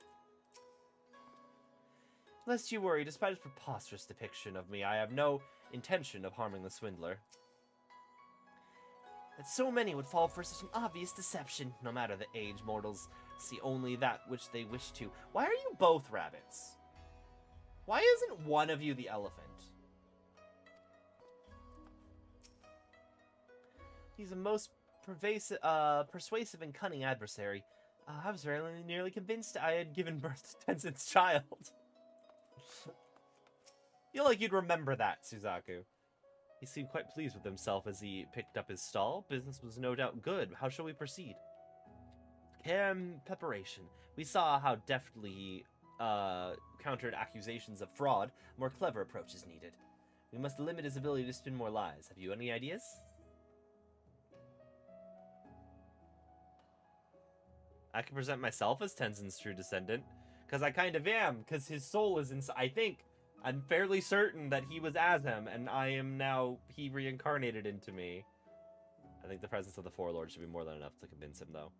S1: Lest you worry, despite his preposterous depiction of me, I have no intention of harming the swindler. That so many would fall for such an obvious deception, no matter the age, mortals see only that which they wish to. Why are you both rabbits? Why isn't one of you the elephant? He's a most persuasive and cunning adversary. I was very nearly convinced I had given birth to Tenzin's child. Feel like you'd remember that, Suzaku. He seemed quite pleased with himself as he picked up his stall. Business was no doubt good. How shall we proceed? Care and preparation. We saw how deftly he countered accusations of fraud. A more clever approach is needed. We must limit his ability to spin more lies. Have you any ideas? I can present myself as Tenzin's true descendant. Because I kind of am. Because his soul is inside. I'm fairly certain that he was as him, and I am now, he reincarnated into me. I think the presence of the Four Lords should be more than enough to convince him, though.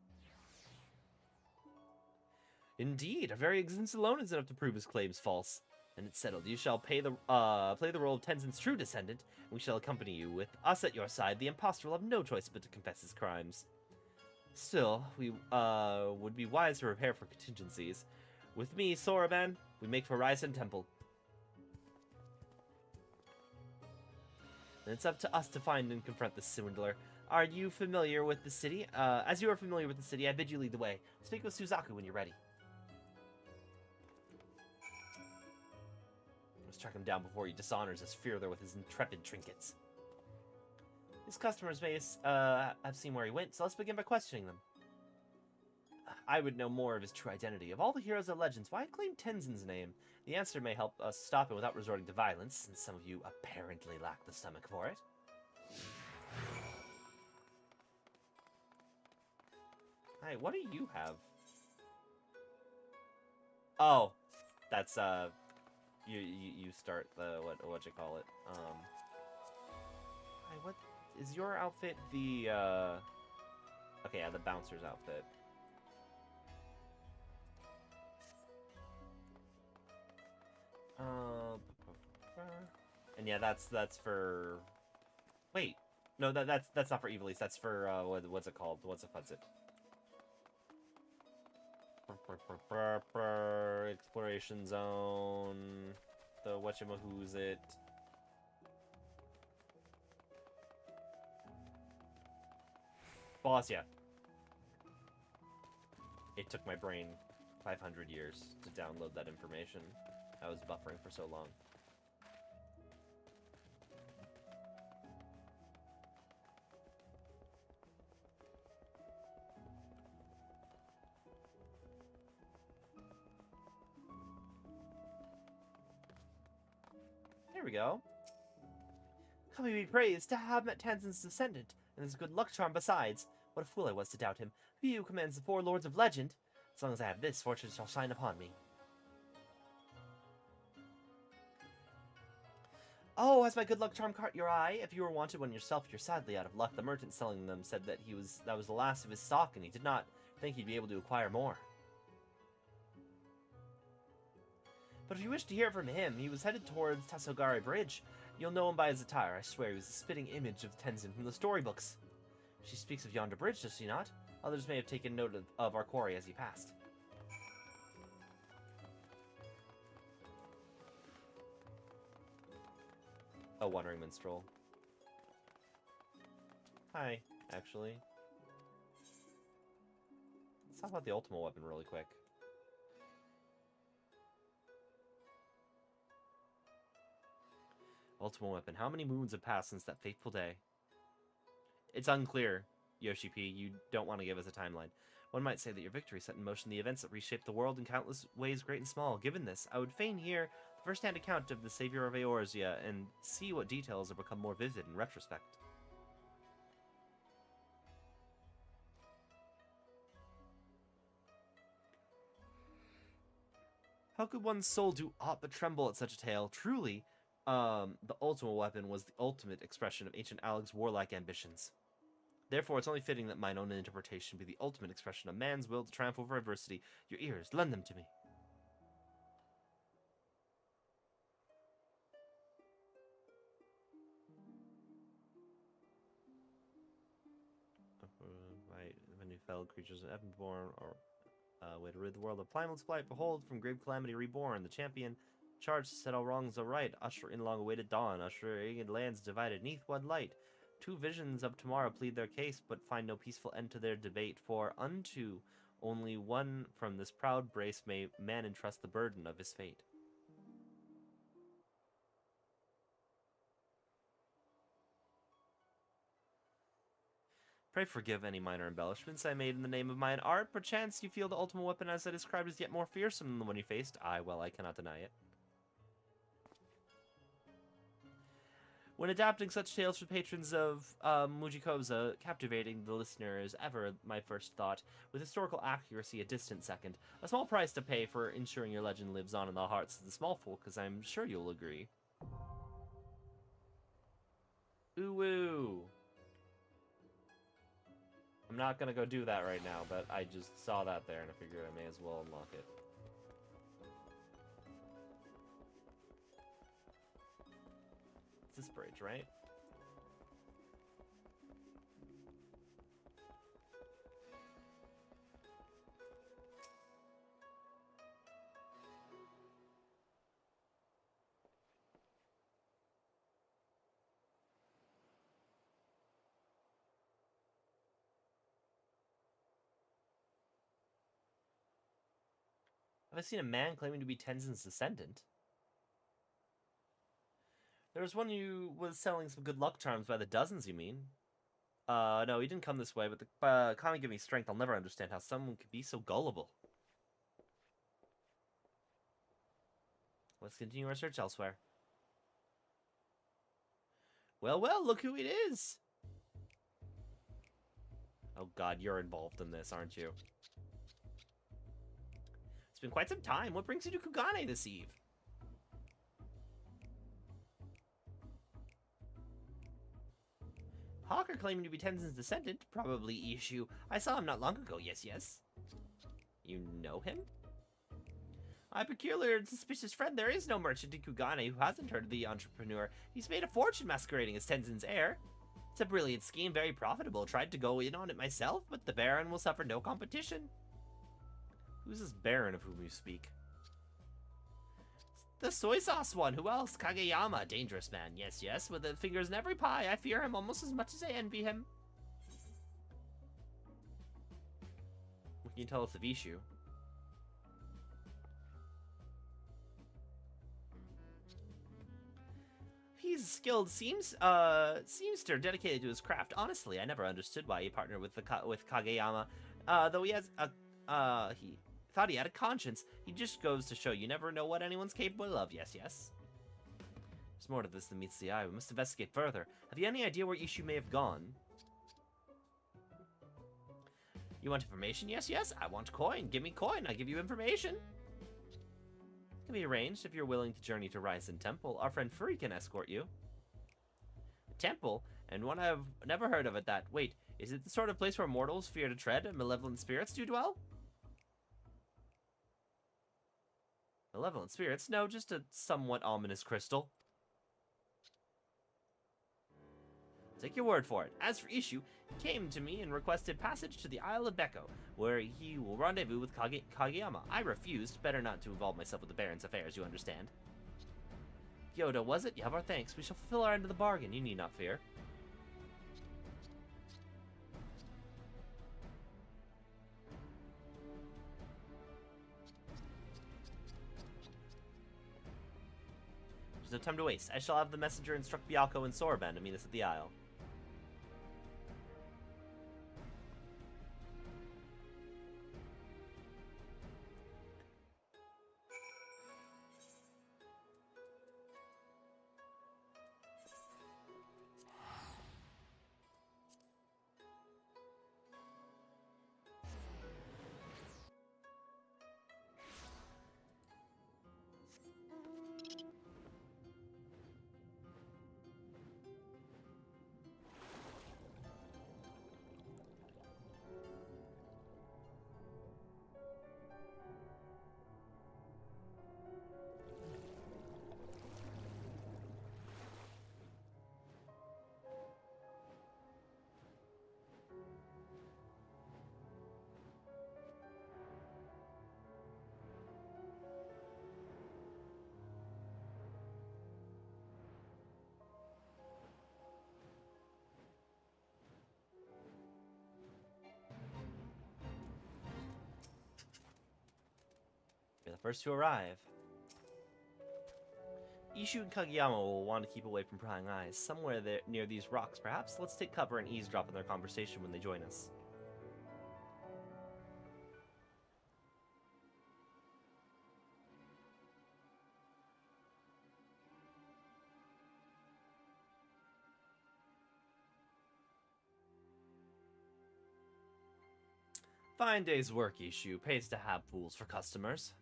S1: Indeed, our very existence alone is enough to prove his claims false. And it's settled. You shall play the role of Tenzin's true descendant, and we shall accompany you. With us at your side, the impostor will have no choice but to confess his crimes. Still, we would be wise to prepare for contingencies. With me, Soraban, we make for Ryzen Temple. And it's up to us to find and confront this swindler. Are you familiar with the city? As you are familiar with the city, I bid you lead the way. Speak with Suzaku when you're ready. Let's track him down before he dishonors us further with his intrepid trinkets. His customers may have seen where he went, so let's begin by questioning them. I would know more of his true identity. Of all the heroes and legends, why claim Tenzin's name? The answer may help us stop him without resorting to violence, since some of you apparently lack the stomach for it. Hi, what do you have? Oh, that's you start the what you call it. Hi, what is your outfit? The okay, yeah, the bouncer's outfit. And yeah, that's for. Wait, no, that's not for Evilise. That's for what's it called? What's it? Exploration zone. The whatchamahoo's it. Boss, yeah. It took my brain 500 years to download that information. I was buffering for so long. There we go. Come be praised to have met Tanzin's descendant, and his good luck charm besides. What a fool I was to doubt him. He who commands the four lords of legend. As long as I have this, fortune shall shine upon me. Oh, has my good luck charm caught your eye? If you were wanted one yourself, you're sadly out of luck. The merchant selling them said that that was the last of his stock, and he did not think he'd be able to acquire more. But if you wish to hear from him, he was headed towards Tasogare Bridge. You'll know him by his attire. I swear he was a spitting image of Tenzin from the storybooks. She speaks of yonder bridge, does she not? Others may have taken note of our quarry as he passed. A wandering minstrel. Hi, actually. Let's talk about the ultimate weapon really quick. Ultimate weapon. How many moons have passed since that fateful day? It's unclear, Yoshi P. You don't want to give us a timeline. One might say that your victory set in motion the events that reshaped the world in countless ways, great and small. Given this, I would fain hear the first-hand account of the savior of Eorzea and see what details have become more vivid in retrospect. How could one's soul do aught but tremble at such a tale? Truly, the ultimate weapon was the ultimate expression of ancient Alec's warlike ambitions. Therefore, it's only fitting that mine own interpretation be the ultimate expression of man's will to triumph over adversity. Your ears, lend them to me. Many fellow creatures of Evanborn, or way to rid the world of primal blight. Behold, from grave calamity reborn, the champion charged to set all wrongs aright, usher in long-awaited dawn, ushering in lands divided neath one light. Two visions of tomorrow plead their case, but find no peaceful end to their debate. For unto only one from this proud brace may man entrust the burden of his fate. Pray forgive any minor embellishments I made in the name of mine art. Perchance you feel the ultimate weapon as I described is yet more fearsome than the one you faced. Well, I cannot deny it. When adapting such tales for patrons of Mujikoza, captivating the listener is ever my first thought. With historical accuracy a distant second. A small price to pay for ensuring your legend lives on in the hearts of the small folk, as I'm sure you'll agree. Ooh-woo. I'm not gonna go do that right now, but I just saw that there and I figured I may as well unlock it. It's this bridge, right? Have I seen a man claiming to be Tenzin's descendant? There was one who was selling some good luck charms by the dozens, you mean? No, he didn't come this way, but the comment gave me strength. I'll never understand how someone could be so gullible. Let's continue our search elsewhere. Well, well, look who it is! Oh god, you're involved in this, aren't you? It's been quite some time. What brings you to Kugane this eve? Hawker claiming to be Tenzin's descendant, probably issue. I saw him not long ago, yes, yes. You know him? My peculiar and suspicious friend, there is no merchant in Kugane who hasn't heard of the entrepreneur. He's made a fortune masquerading as Tenzin's heir. It's a brilliant scheme, very profitable. Tried to go in on it myself, but the Baron will suffer no competition. Who's this Baron of whom you speak? The soy sauce one. Who else? Kageyama. Dangerous man. Yes, yes. With the fingers in every pie. I fear him almost as much as I envy him. What can you tell us of Ishu? He's a skilled seamster dedicated to his craft. Honestly, I never understood why he partnered with with Kageyama. Though he has he thought he had a conscience. He just goes to show you never know what anyone's capable of. Yes, yes. There's more to this than meets the eye. We must investigate further. Have you any idea where Ishu may have gone? You want information? Yes, yes. I want coin. Give me coin. I give you information. It can be arranged if you're willing to journey to Ryzen Temple. Our friend Furry can escort you. A temple? And one I've never heard of at that. Wait, is it the sort of place where mortals fear to tread and malevolent spirits do dwell? Malevolent spirits? No, just a somewhat ominous crystal. Take your word for it. As for Ishu, he came to me and requested passage to the Isle of Beko, where he will rendezvous with Kageyama. I refused. Better not to involve myself with the Baron's affairs, you understand. Yoda, was it? You have our thanks. We shall fulfill our end of the bargain. You need not fear. There's no time to waste. I shall have the messenger instruct Byako and Soraban to meet us at the Isle. You're the first to arrive. Ishu and Kageyama will want to keep away from prying eyes. Somewhere there, near these rocks, perhaps? Let's take cover and eavesdrop on their conversation when they join us. Fine day's work, Ishu. Pays to have fools for customers.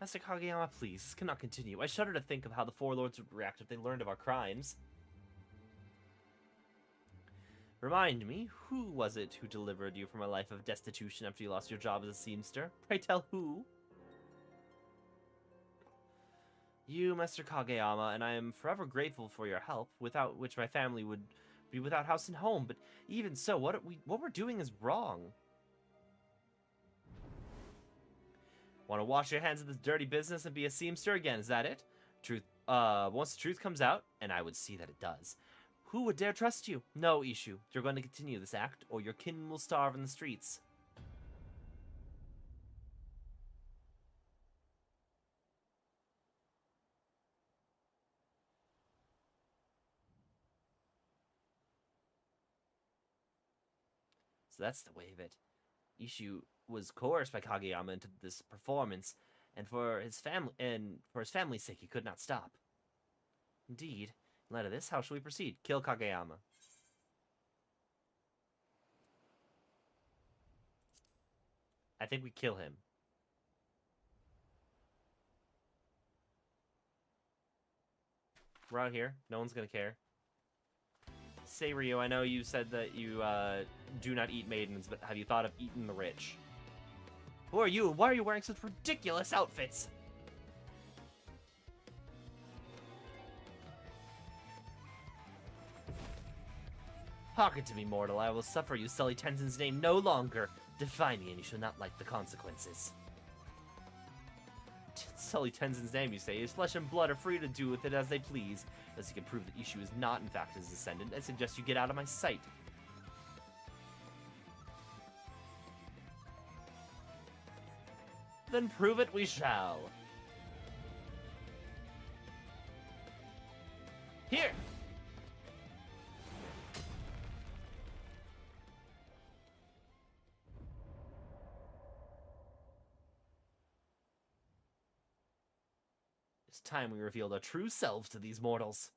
S1: Master Kageyama, please, this cannot continue. I shudder to think of how the Four Lords would react if they learned of our crimes. Remind me, who was it who delivered you from a life of destitution after you lost your job as a seamster? Pray tell who? You, Master Kageyama, and I am forever grateful for your help, without which my family would be without house and home. But even so, what we're doing is wrong. Want to wash your hands of this dirty business and be a seamster again, is that it? Once the truth comes out, and I would see that it does, who would dare trust you? No, Ishu, you're going to continue this act, or your kin will starve in the streets. So that's the way of it. Ishu was coerced by Kageyama into this performance, and for his family's sake, he could not stop. Indeed. In light of this, how shall we proceed? Kill Kageyama. I think we kill him. We're out here. No one's gonna care. Say, Ryo, I know you said that you do not eat maidens, but have you thought of eating the rich? Who are you? Why are you wearing such ridiculous outfits? Hearken to me, mortal. I will suffer you Sully Tenzin's name no longer. Defy me, and you shall not like the consequences. Sully Tenzin's name, you say? His flesh and blood are free to do with it as they please. As he can prove that Ishu is not, in fact, his descendant, I suggest you get out of my sight. Then prove it we shall. It's time we revealed our true selves to these mortals.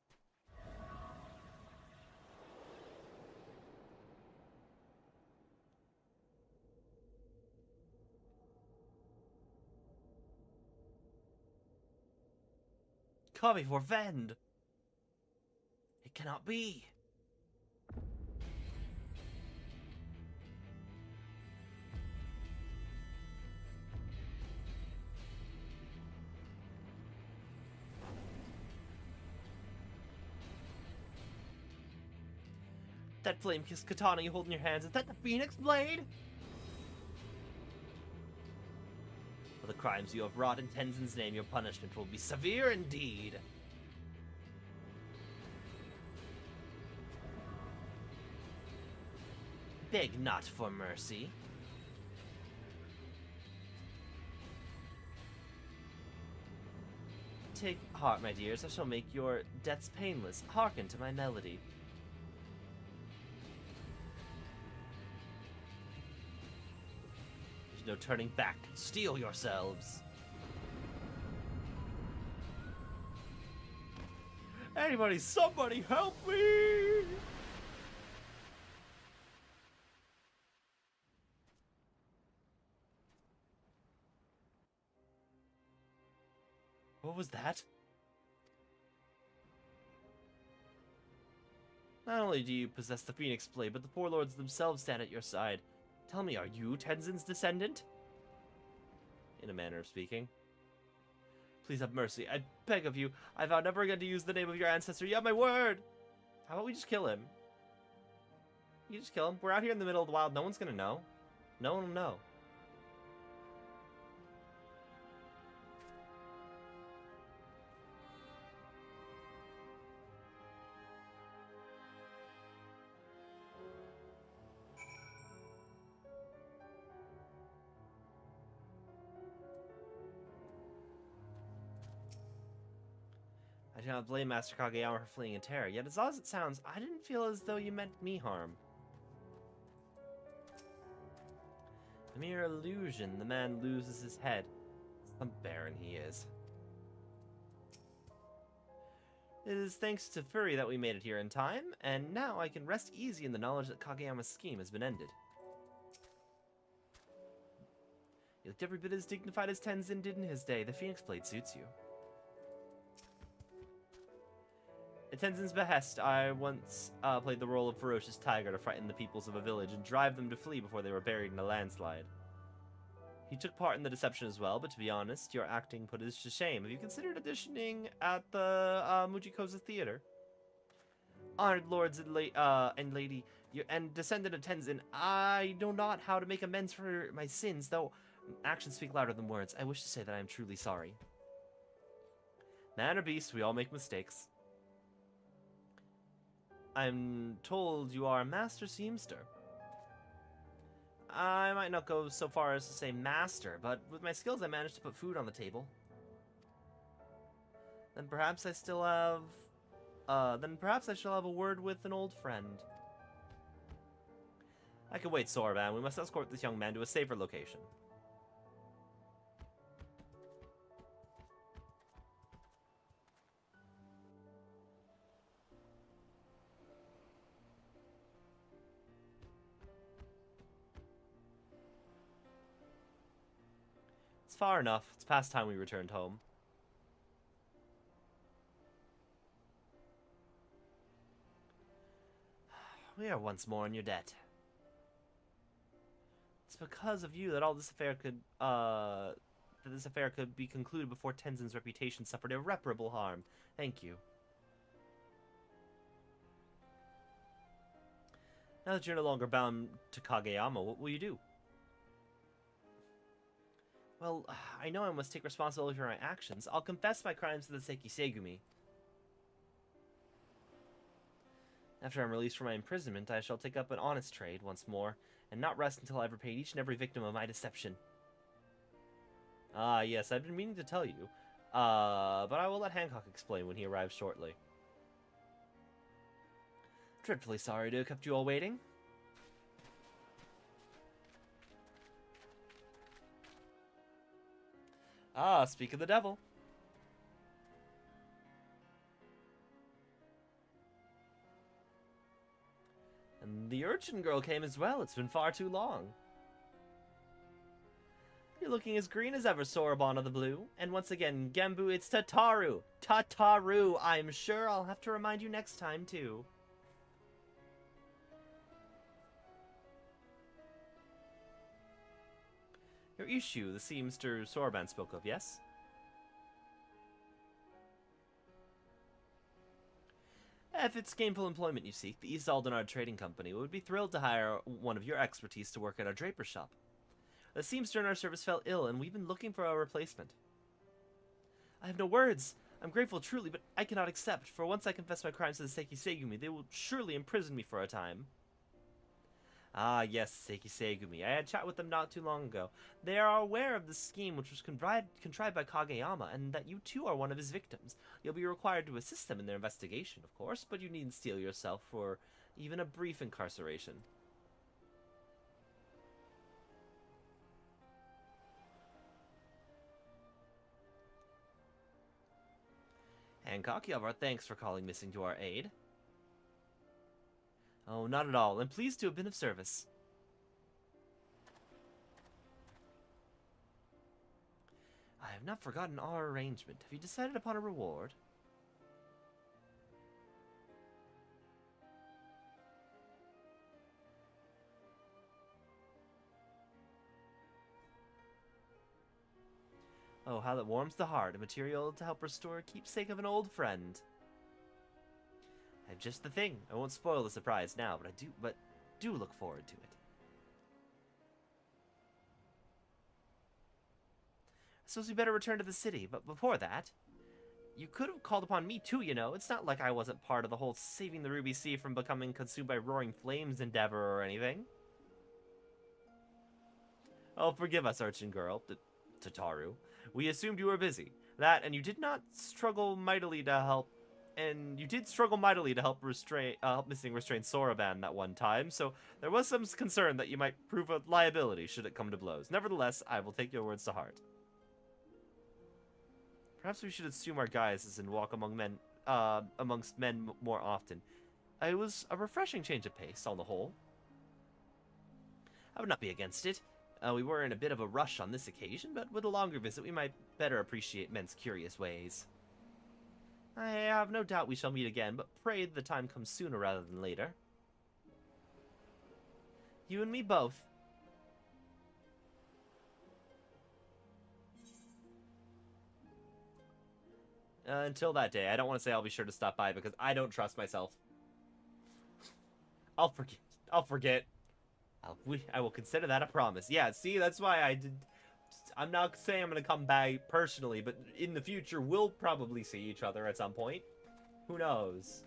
S1: Call me for Vend! It cannot be! That flame-kissed katana you hold in your hands, is that the Phoenix Blade? For the crimes you have wrought in Tenzin's name, your punishment will be severe indeed. Beg not for mercy. Take heart, my dears, I shall make your deaths painless. Hearken to my melody. There's no turning back. Steel yourselves. Anybody, somebody help me! What was that? Not only do you possess the Phoenix Blade, but the poor lords themselves stand at your side. Tell me, are you Tenzin's descendant? In a manner of speaking. Please have mercy. I beg of you. I vow never again to use the name of your ancestor. You have my word. How about we just kill him? You just kill him. We're out here in the middle of the wild. No one's gonna know. No one will know. I do not blame Master Kageyama for fleeing in terror, yet as odd as it sounds, I didn't feel as though you meant me harm. A mere illusion, the man loses his head. Some baron he is. It is thanks to Fury that we made it here in time, and now I can rest easy in the knowledge that Kageyama's scheme has been ended. You looked every bit as dignified as Tenzin did in his day. The Phoenix Blade suits you. At Tenzin's behest, I once played the role of ferocious tiger to frighten the peoples of a village and drive them to flee before they were buried in a landslide. He took part in the deception as well, but to be honest, your acting put us to shame. Have you considered auditioning at the Mujikoza Theater? Honored lords and, lady, and descendant of Tenzin, I know not how to make amends for my sins, though actions speak louder than words. I wish to say that I am truly sorry. Man or beast, we all make mistakes. I'm told you are a master seamster. I might not go so far as to say master, but with my skills I managed to put food on the table. Then perhaps I still have... then perhaps I shall have a word with an old friend. I can wait, Sorban. We must escort this young man to a safer location. It's far enough. It's past time we returned home. We are once more in your debt. It's because of you that this affair could be concluded before Tenzin's reputation suffered irreparable harm. Thank you. Now that you're no longer bound to Kageyama, what will you do? Well, I know I must take responsibility for my actions. I'll confess my crimes to the Sekisegumi. After I'm released from my imprisonment, I shall take up an honest trade once more, and not rest until I've repaid each and every victim of my deception. Ah, yes, I've been meaning to tell you. But I will let Hancock explain when he arrives shortly. Dreadfully sorry to have kept you all waiting. Ah, speak of the devil. And the urchin girl came as well. It's been far too long. You're looking as green as ever, Sorbonne of the Blue. And once again, Gembu, it's Tataru. Tataru. I'm sure I'll have to remind you next time, too. Your issue, the seamster Sorban spoke of, yes? If it's gainful employment you seek, the East Aldenard Trading Company would be thrilled to hire one of your expertise to work at our draper shop. The seamster in our service fell ill, and we've been looking for a replacement. I have no words. I'm grateful truly, but I cannot accept, for once I confess my crimes to the Seiki Segumi, they will surely imprison me for a time. Ah, yes, Seiki Segumi. I had a chat with them not too long ago. They are aware of the scheme which was contrived by Kageyama, and that you too are one of his victims. You'll be required to assist them in their investigation, of course, but you needn't steel yourself for even a brief incarceration. Hancock, you have our thanks for calling missing to our aid. Oh, not at all. I'm pleased to have been of service. I have not forgotten our arrangement. Have you decided upon a reward? Oh, how that warms the heart. A material to help restore a keepsake of an old friend. I have just the thing. I won't spoil the surprise now, but do look forward to it. I suppose we better return to the city, but before that, you could have called upon me too, you know. It's not like I wasn't part of the whole saving the Ruby Sea from becoming consumed by roaring flames endeavor or anything. Oh, forgive us, urchin girl, Tataru. We assumed you were busy. That, and you did not struggle mightily to help. And you did struggle mightily to help missing restrain Soraban that one time, so there was some concern that you might prove a liability should it come to blows. Nevertheless, I will take your words to heart. Perhaps we should assume our guises and walk amongst men more often. It was a refreshing change of pace, on the whole. I would not be against it. We were in a bit of a rush on this occasion, but with a longer visit we might better appreciate men's curious ways. I have no doubt we shall meet again, but pray the time comes sooner rather than later. You and me both. Until that day, I don't want to say I'll be sure to stop by because I don't trust myself. I'll forget. I will consider that a promise. Yeah, see, that's why I'm not saying I'm going to come by personally, but in the future, we'll probably see each other at some point. Who knows?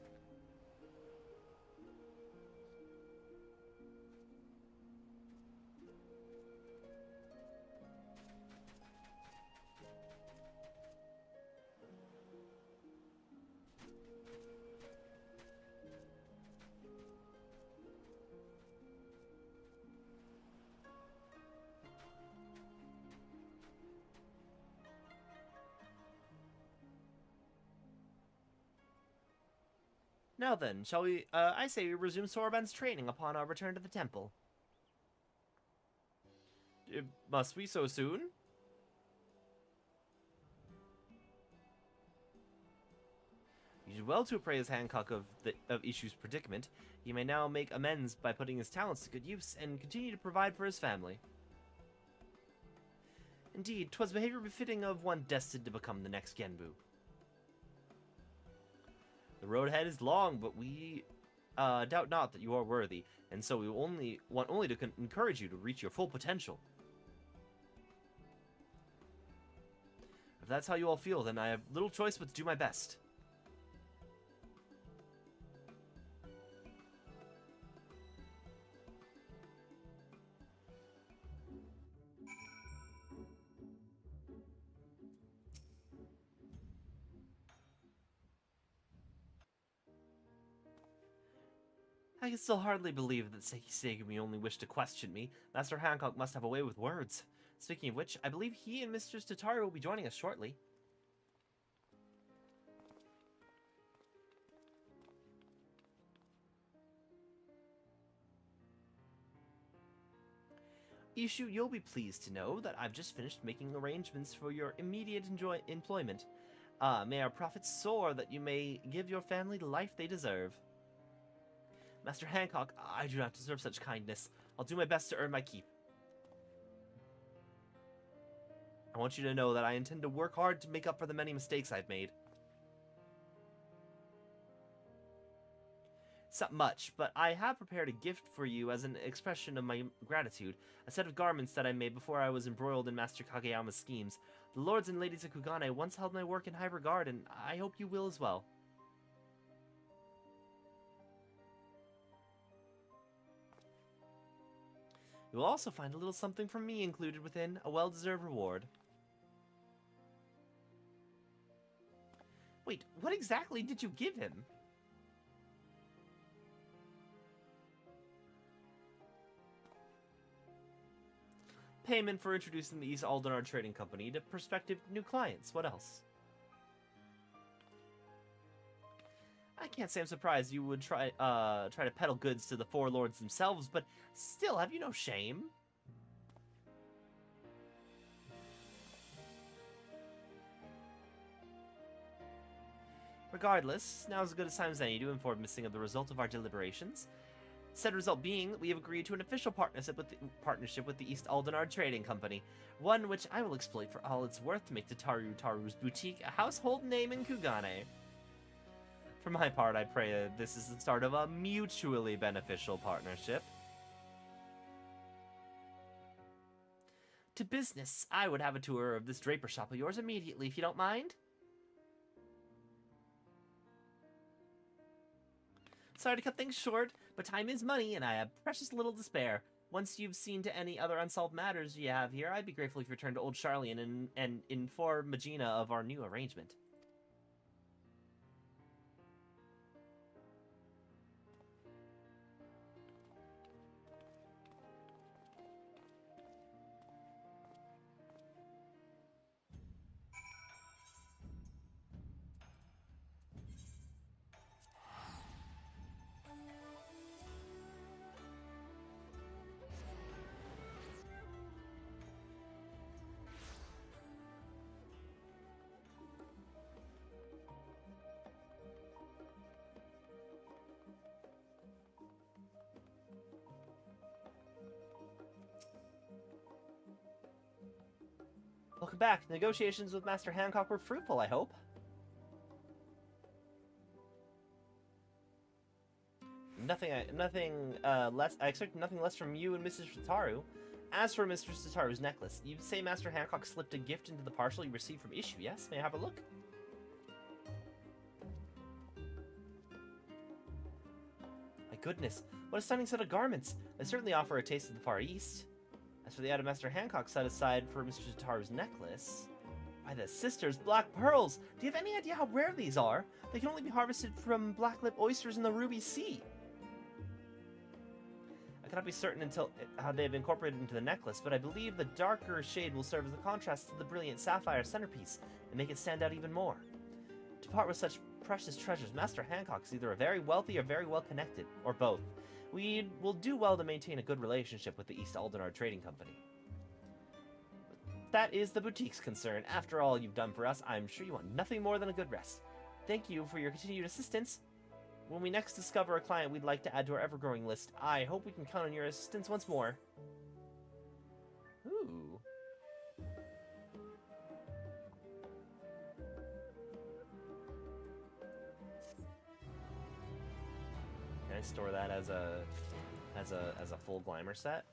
S1: Now then, shall we, I say we resume Soraban's training upon our return to the temple. Must we so soon? You did well to appraise Hancock of Issue's predicament. He may now make amends by putting his talents to good use and continue to provide for his family. Indeed, 'twas behavior befitting of one destined to become the next Genbu. The road ahead is long, but we doubt not that you are worthy, and so we want only to encourage you to reach your full potential. If that's how you all feel, then I have little choice but to do my best. I can still hardly believe that Seiki Segumi only wished to question me. Master Hancock must have a way with words. Speaking of which, I believe he and Mr. Tataru will be joining us shortly. Ishu, you'll be pleased to know that I've just finished making arrangements for your immediate employment. May our profits soar that you may give your family the life they deserve. Master Hancock, I do not deserve such kindness. I'll do my best to earn my keep. I want you to know that I intend to work hard to make up for the many mistakes I've made. It's not much, but I have prepared a gift for you as an expression of my gratitude. A set of garments that I made before I was embroiled in Master Kageyama's schemes. The lords and ladies of Kugane once held my work in high regard, and I hope you will as well. You will also find a little something from me included within, a well-deserved reward. Wait, what exactly did you give him? Payment for introducing the East Aldenar Trading Company to prospective new clients. What else? I can't say I'm surprised you would try to peddle goods to the four lords themselves, but still, have you no shame? Regardless, now is as good a time as any to inform Missing of the result of our deliberations. Said result being that we have agreed to an official partnership with the East Aldenar Trading Company, one which I will exploit for all it's worth to make Taru's boutique a household name in Kugane. For my part, I pray that this is the start of a mutually beneficial partnership. To business, I would have a tour of this draper shop of yours immediately, if you don't mind. Sorry to cut things short, but time is money, and I have precious little to spare. Once you've seen to any other unsolved matters you have here, I'd be grateful if you return to Old Charlian and inform Magina of our new arrangement. Welcome back. Negotiations with Master Hancock were fruitful, I hope. I expect nothing less from you and Mrs. Shitaru. As for Mr. Shitaru's necklace, you say Master Hancock slipped a gift into the parcel you received from Issue, yes? May I have a look? My goodness, what a stunning set of garments! They certainly offer a taste of the Far East. As for the item Master Hancock set aside for Mr. Shitaru's necklace... Why, the sisters' black pearls! Do you have any idea how rare these are? They can only be harvested from black-lip oysters in the Ruby Sea. I cannot be certain until how they have incorporated into the necklace, but I believe the darker shade will serve as a contrast to the brilliant sapphire centerpiece and make it stand out even more. To part with such precious treasures, Master Hancock is either very wealthy or very well connected, or both. We will do well to maintain a good relationship with the East Aldenar Trading Company. That is the boutique's concern. After all you've done for us, I'm sure you want nothing more than a good rest. Thank you for your continued assistance. When we next discover a client we'd like to add to our ever-growing list, I hope we can count on your assistance once more. Ooh. Can I store that as a full Glimmer set?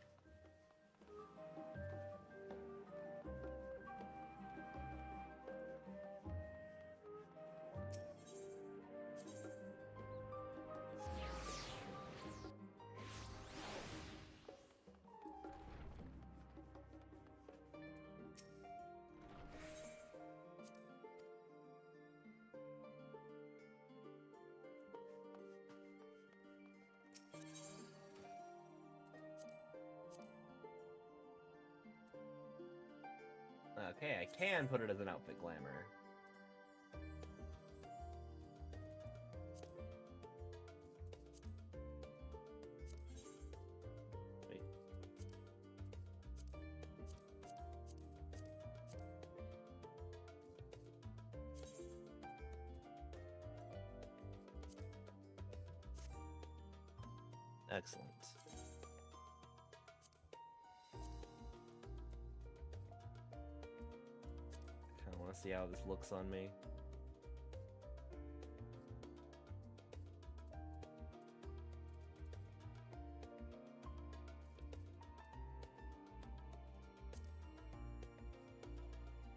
S1: Okay, I can put it as an outfit glamour. Wait. Excellent. I kind of want to see how this looks on me.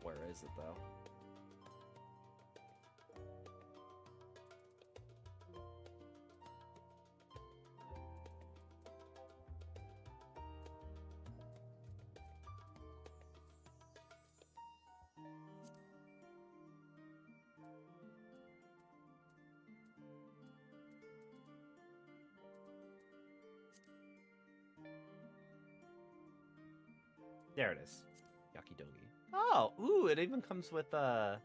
S1: Where is it, though? There it is. Yakidogi. Oh, ooh, it even comes with, I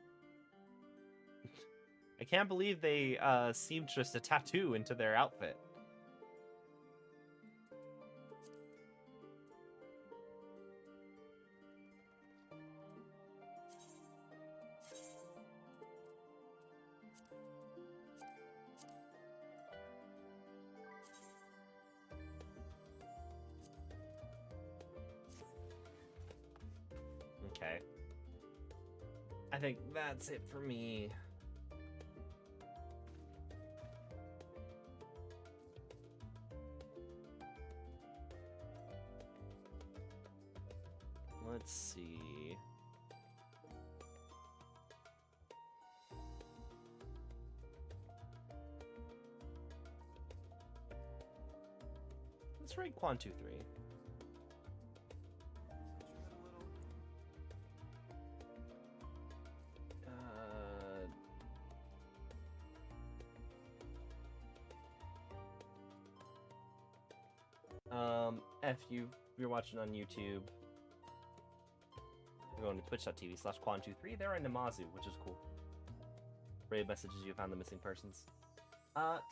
S1: can't believe they, seamstressed a tattoo into their outfit. Okay. I think that's it for me. Let's see. Let's rate Quan 2-3. If you're watching on YouTube, you're going to twitch.tv/Quan23. They're in Namazu, which is cool. Raid messages you found the missing persons. Till